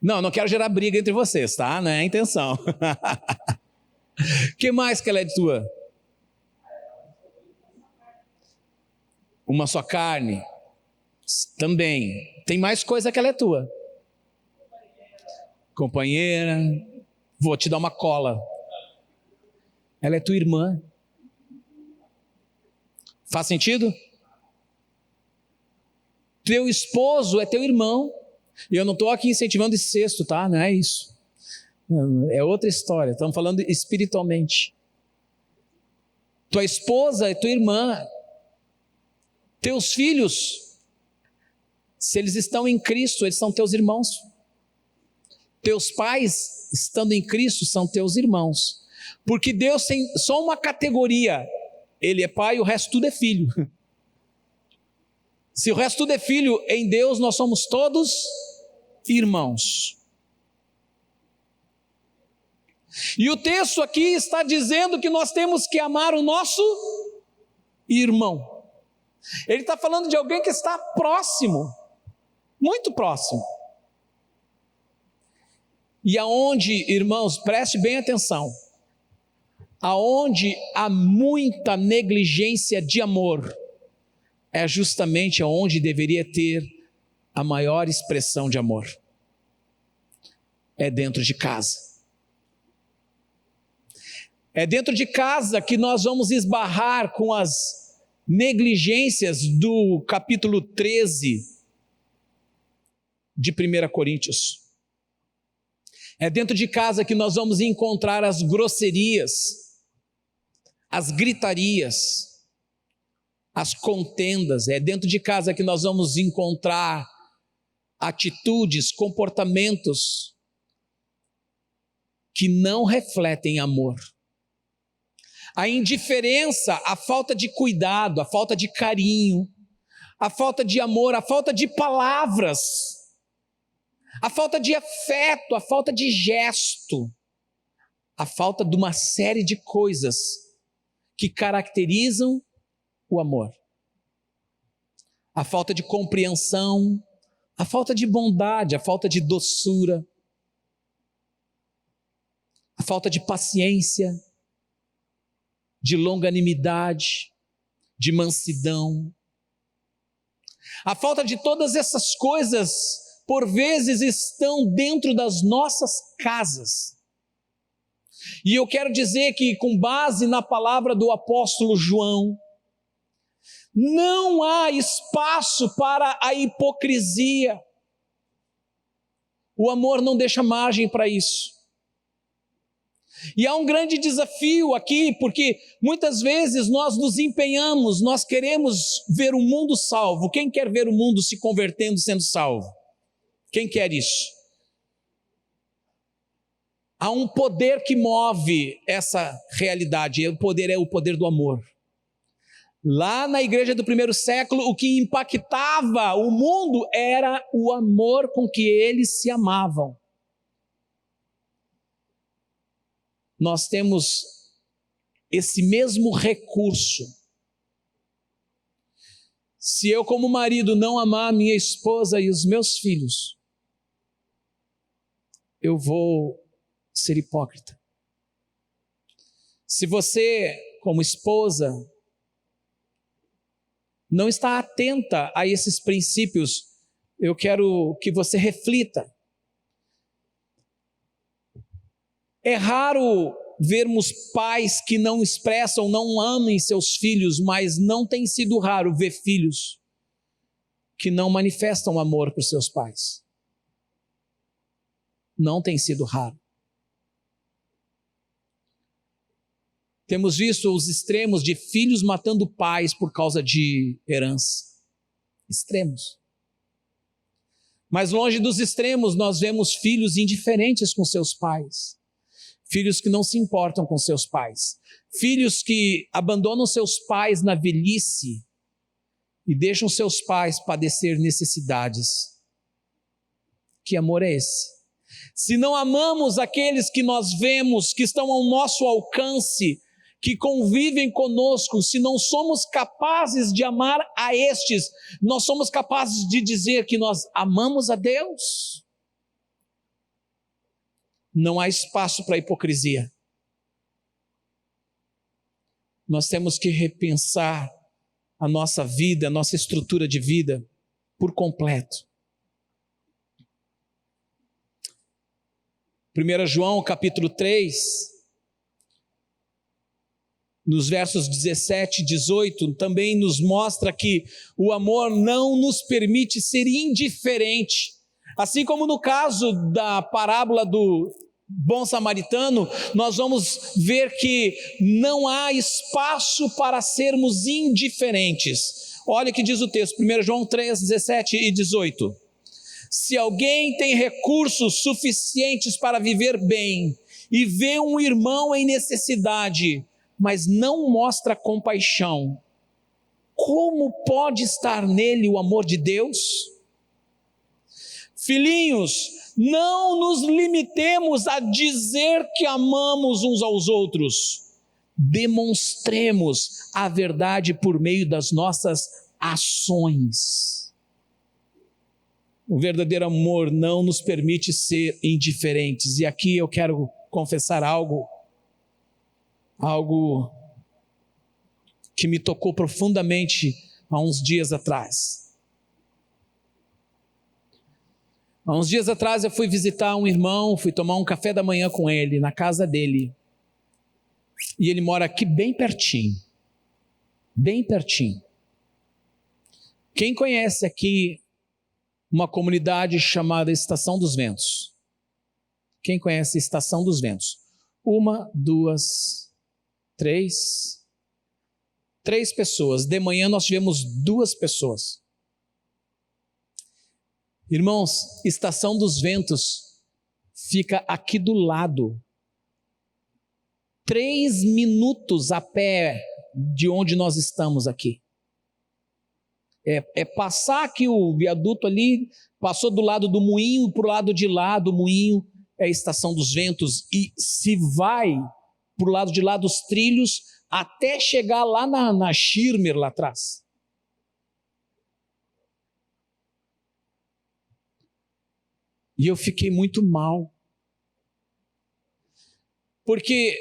Não quero gerar briga entre vocês, tá? Não é a intenção. O que mais que ela é tua? Uma só carne. Também. Tem mais coisa que ela é tua. Companheira. Vou te dar uma cola. Ela é tua irmã. Faz sentido? Teu esposo é teu irmão. E eu não estou aqui incentivando incesto, tá? Não é isso. É outra história, estamos falando espiritualmente. Tua esposa é tua irmã. Teus filhos, se eles estão em Cristo, eles são teus irmãos. Teus pais, estando em Cristo, são teus irmãos. Porque Deus tem só uma categoria: Ele é pai, o resto tudo é filho. Se o resto tudo é filho, em Deus nós somos todos irmãos. E o texto aqui está dizendo que nós temos que amar o nosso irmão. Ele está falando de alguém que está próximo, muito próximo. E aonde, irmãos, preste bem atenção, aonde há muita negligência de amor, é justamente aonde deveria ter a maior expressão de amor. É dentro de casa. É dentro de casa que nós vamos esbarrar com as negligências do capítulo 13 de 1 Coríntios. É dentro de casa que nós vamos encontrar as grosserias, as gritarias, as contendas. É dentro de casa que nós vamos encontrar atitudes, comportamentos que não refletem amor. A indiferença, a falta de cuidado, a falta de carinho, a falta de amor, a falta de palavras, a falta de afeto, a falta de gesto, a falta de uma série de coisas que caracterizam o amor. A falta de compreensão, a falta de bondade, a falta de doçura, a falta de paciência, de longanimidade, de mansidão. A falta de todas essas coisas, por vezes, estão dentro das nossas casas. E eu quero dizer que, com base na palavra do apóstolo João, não há espaço para a hipocrisia. O amor não deixa margem para isso. E há um grande desafio aqui, porque muitas vezes nós nos empenhamos, nós queremos ver o mundo salvo. Quem quer ver o mundo se convertendo, sendo salvo? Quem quer isso? Há um poder que move essa realidade, o poder é o poder do amor. Lá na igreja do primeiro século, o que impactava o mundo era o amor com que eles se amavam. Nós temos esse mesmo recurso. Se eu, como marido, não amar a minha esposa e os meus filhos, eu vou ser hipócrita. Se você, como esposa, não está atenta a esses princípios, eu quero que você reflita. É raro vermos pais que não expressam, não amem seus filhos, mas não tem sido raro ver filhos que não manifestam amor para os seus pais. Não tem sido raro. Temos visto os extremos de filhos matando pais por causa de herança. Extremos. Mas longe dos extremos, nós vemos filhos indiferentes com seus pais. Filhos que não se importam com seus pais. Filhos que abandonam seus pais na velhice e deixam seus pais padecer necessidades. Que amor é esse? Se não amamos aqueles que nós vemos, que estão ao nosso alcance, que convivem conosco, se não somos capazes de amar a estes, nós somos capazes de dizer que nós amamos a Deus? Não há espaço para hipocrisia. Nós temos que repensar a nossa vida, a nossa estrutura de vida por completo. 1 João capítulo 3, nos versos 17 e 18, também nos mostra que o amor não nos permite ser indiferente. Assim como no caso da parábola bom samaritano, nós vamos ver que não há espaço para sermos indiferentes. Olha o que diz o texto, 1 João 3, 17 e 18. Se alguém tem recursos suficientes para viver bem e vê um irmão em necessidade, mas não mostra compaixão, como pode estar nele o amor de Deus? Filhinhos, não nos limitemos a dizer que amamos uns aos outros. Demonstremos a verdade por meio das nossas ações. O verdadeiro amor não nos permite ser indiferentes. E aqui eu quero confessar algo que me tocou profundamente há uns dias atrás. Há uns dias atrás eu fui visitar um irmão, fui tomar um café da manhã com ele, na casa dele. E ele mora aqui bem pertinho. Bem pertinho. Quem conhece aqui uma comunidade chamada Estação dos Ventos? Quem conhece a Estação dos Ventos? 1, 2, 3. 3 pessoas. De manhã nós tivemos 2 pessoas. Irmãos, Estação dos Ventos fica aqui do lado. 3 minutos a pé de onde nós estamos aqui. É passar aqui o viaduto ali, passou do lado do moinho, para o lado de lá do moinho é a Estação dos Ventos, e se vai para o lado de lá dos trilhos, até chegar lá na Schirmer, lá atrás. E eu fiquei muito mal, porque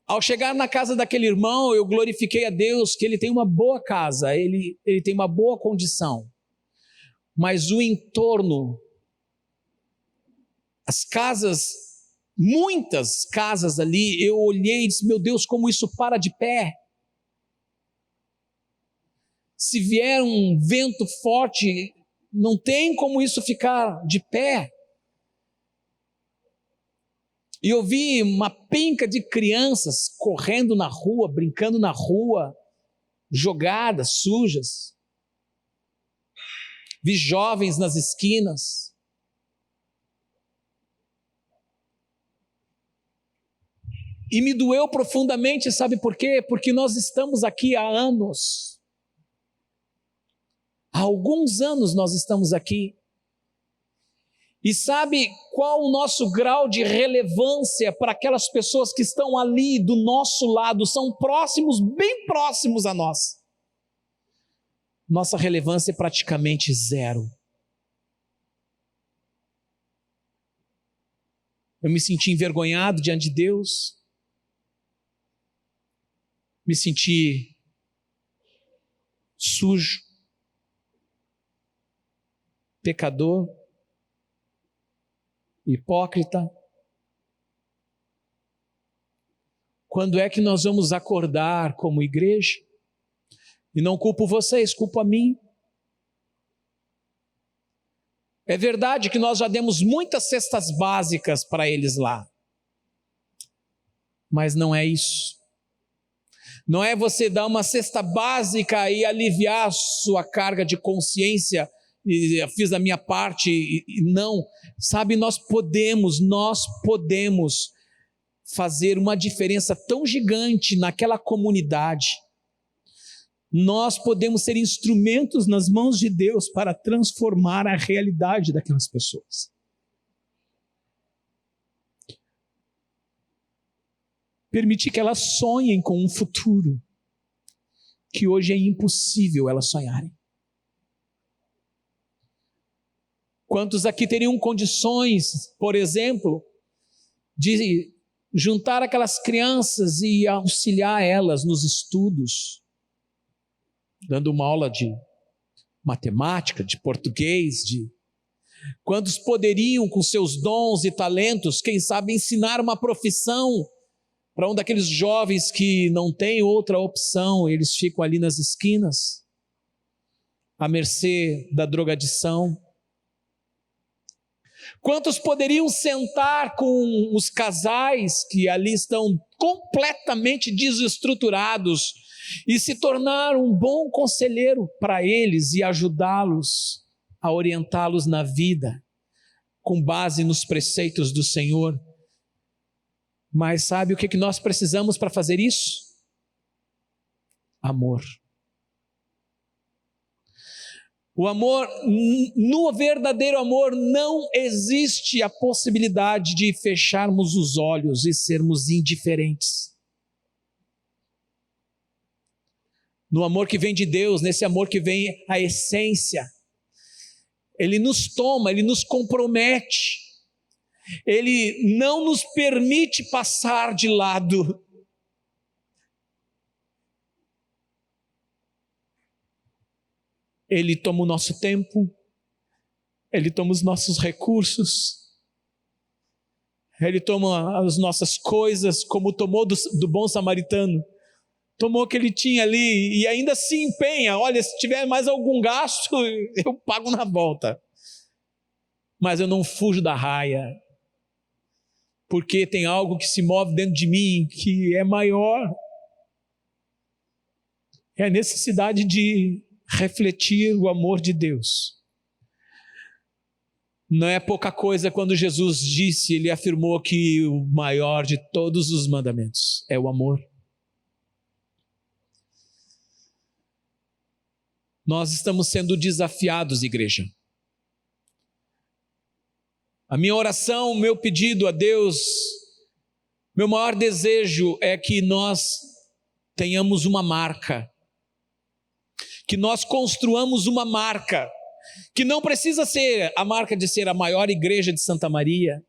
ao chegar na casa daquele irmão, eu glorifiquei a Deus que ele tem uma boa casa, ele tem uma boa condição, mas o entorno, as casas, muitas casas ali, eu olhei e disse, meu Deus, como isso para de pé. Se vier um vento forte, não tem como isso ficar de pé. E eu vi uma penca de crianças correndo na rua, brincando na rua, jogadas, sujas. Vi jovens nas esquinas. E me doeu profundamente, sabe por quê? Porque nós estamos aqui há anos. Há alguns anos nós estamos aqui. E sabe qual o nosso grau de relevância para aquelas pessoas que estão ali do nosso lado, são próximos, bem próximos a nós? Nossa relevância é praticamente 0. Eu me senti envergonhado diante de Deus, me senti sujo, pecador, hipócrita. Quando é que nós vamos acordar como igreja? E não culpo vocês, culpo a mim. É verdade que nós já demos muitas cestas básicas para eles lá, mas não é isso. Não é você dar uma cesta básica e aliviar sua carga de consciência, e fiz a minha parte, e não. Sabe, nós podemos fazer uma diferença tão gigante naquela comunidade. Nós podemos ser instrumentos nas mãos de Deus para transformar a realidade daquelas pessoas. Permitir que elas sonhem com um futuro que hoje é impossível elas sonharem. Quantos aqui teriam condições, por exemplo, de juntar aquelas crianças e auxiliar elas nos estudos, dando uma aula de matemática, de português, quantos poderiam, com seus dons e talentos, quem sabe ensinar uma profissão para um daqueles jovens que não tem outra opção, eles ficam ali nas esquinas, à mercê da drogadição. Quantos poderiam sentar com os casais que ali estão completamente desestruturados e se tornar um bom conselheiro para eles e ajudá-los a orientá-los na vida, com base nos preceitos do Senhor? Mas sabe o que nós precisamos para fazer isso? Amor. O amor, no verdadeiro amor, não existe a possibilidade de fecharmos os olhos e sermos indiferentes. No amor que vem de Deus, nesse amor que vem a essência, Ele nos toma, Ele nos compromete, Ele não nos permite passar de lado. Ele toma o nosso tempo, Ele toma os nossos recursos, Ele toma as nossas coisas, como tomou do bom samaritano. Tomou o que ele tinha ali e ainda se empenha. Olha, se tiver mais algum gasto, eu pago na volta. Mas eu não fujo da raia, porque tem algo que se move dentro de mim que é maior. É a necessidade de refletir o amor de Deus. Não é pouca coisa quando Jesus disse, Ele afirmou que o maior de todos os mandamentos é o amor. Nós estamos sendo desafiados, igreja. A minha oração, o meu pedido a Deus, meu maior desejo é que nós tenhamos uma marca, que nós construamos uma marca, que não precisa ser a marca de ser a maior igreja de Santa Maria,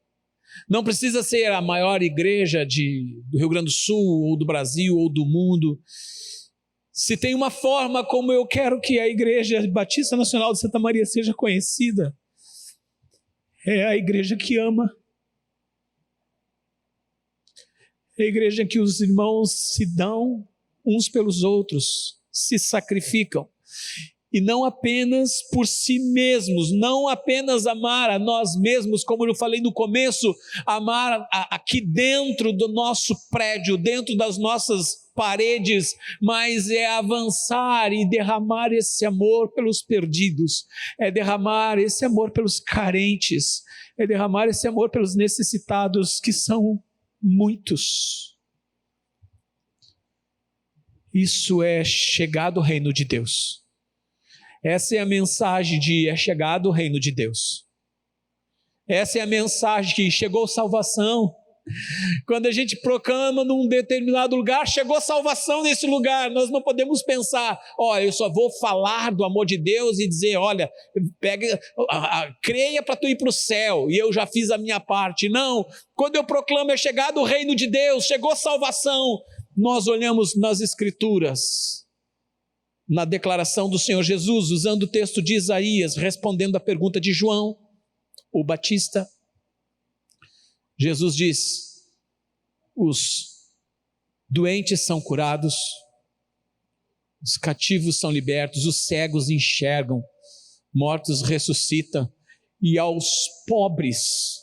não precisa ser a maior igreja do Rio Grande do Sul, ou do Brasil, ou do mundo. Se tem uma forma como eu quero que a Igreja Batista Nacional de Santa Maria seja conhecida, é a igreja que ama. É a igreja que os irmãos se dão uns pelos outros, se sacrificam. E não apenas por si mesmos, não apenas amar a nós mesmos, como eu falei no começo, amar aqui dentro do nosso prédio, dentro das nossas paredes, mas é avançar e derramar esse amor pelos perdidos, é derramar esse amor pelos carentes, é derramar esse amor pelos necessitados, que são muitos. Isso é chegado ao reino de Deus. Essa é a mensagem de é chegado o reino de Deus. Essa é a mensagem que chegou salvação. Quando a gente proclama num determinado lugar, chegou salvação nesse lugar, nós não podemos pensar, olha, eu só vou falar do amor de Deus e dizer, olha, creia para tu ir para o céu, e eu já fiz a minha parte. Não, quando eu proclamo é chegado o reino de Deus, chegou salvação, nós olhamos nas Escrituras, na declaração do Senhor Jesus, usando o texto de Isaías, respondendo à pergunta de João, o Batista. Jesus diz, os doentes são curados, os cativos são libertos, os cegos enxergam, mortos ressuscitam, e aos pobres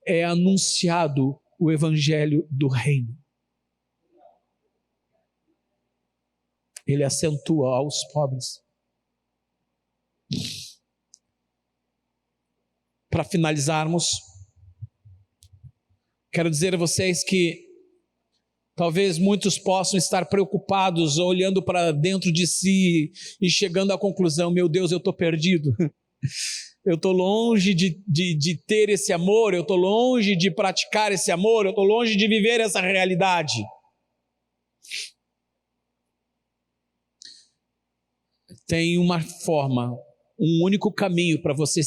é anunciado o evangelho do reino. Ele acentua aos pobres. Para finalizarmos, quero dizer a vocês que talvez muitos possam estar preocupados, olhando para dentro de si e chegando à conclusão, meu Deus, eu estou perdido. Eu estou longe de ter esse amor, eu estou longe de praticar esse amor, eu estou longe de viver essa realidade. Tem uma forma, um único caminho para você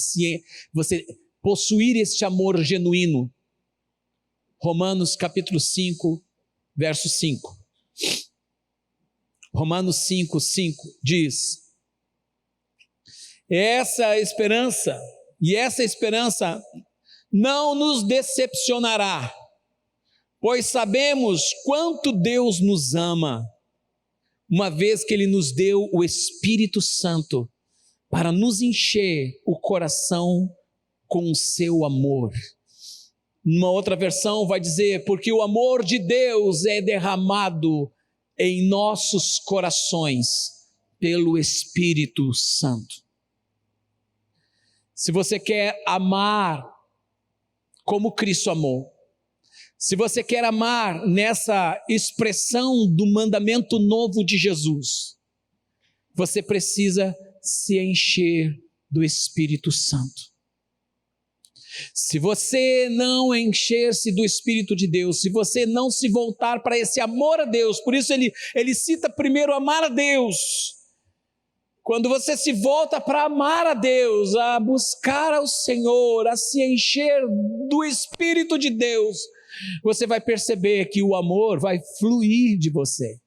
possuir este amor genuíno. Romanos capítulo 5, verso 5. Romanos 5, 5 diz, essa esperança não nos decepcionará, pois sabemos quanto Deus nos ama, uma vez que Ele nos deu o Espírito Santo para nos encher o coração com o seu amor. Numa outra versão vai dizer, porque o amor de Deus é derramado em nossos corações pelo Espírito Santo. Se você quer amar como Cristo amou, se você quer amar nessa expressão do mandamento novo de Jesus, você precisa se encher do Espírito Santo. Se você não encher-se do Espírito de Deus, se você não se voltar para esse amor a Deus, por isso ele cita primeiro amar a Deus. Quando você se volta para amar a Deus, a buscar ao Senhor, a se encher do Espírito de Deus, você vai perceber que o amor vai fluir de você.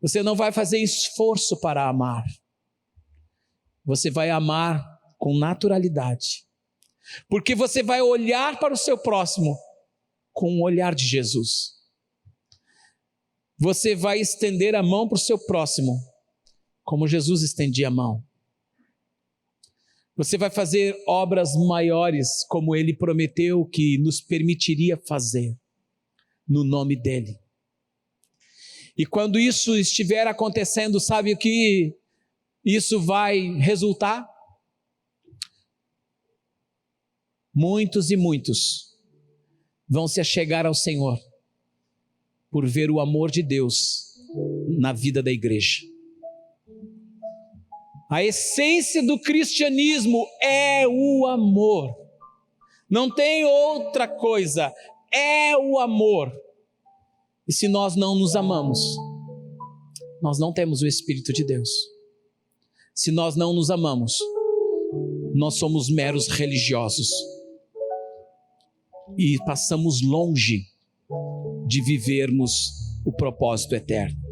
Você não vai fazer esforço para amar. Você vai amar com naturalidade. Porque você vai olhar para o seu próximo com o olhar de Jesus. Você vai estender a mão para o seu próximo como Jesus estendia a mão. Você vai fazer obras maiores como Ele prometeu que nos permitiria fazer, no nome dEle. E quando isso estiver acontecendo, sabe o que isso vai resultar? Muitos e muitos vão se achegar ao Senhor por ver o amor de Deus na vida da igreja. A essência do cristianismo é o amor. Não tem outra coisa, é o amor. E se nós não nos amamos, nós não temos o Espírito de Deus. Se nós não nos amamos, nós somos meros religiosos. E passamos longe de vivermos o propósito eterno.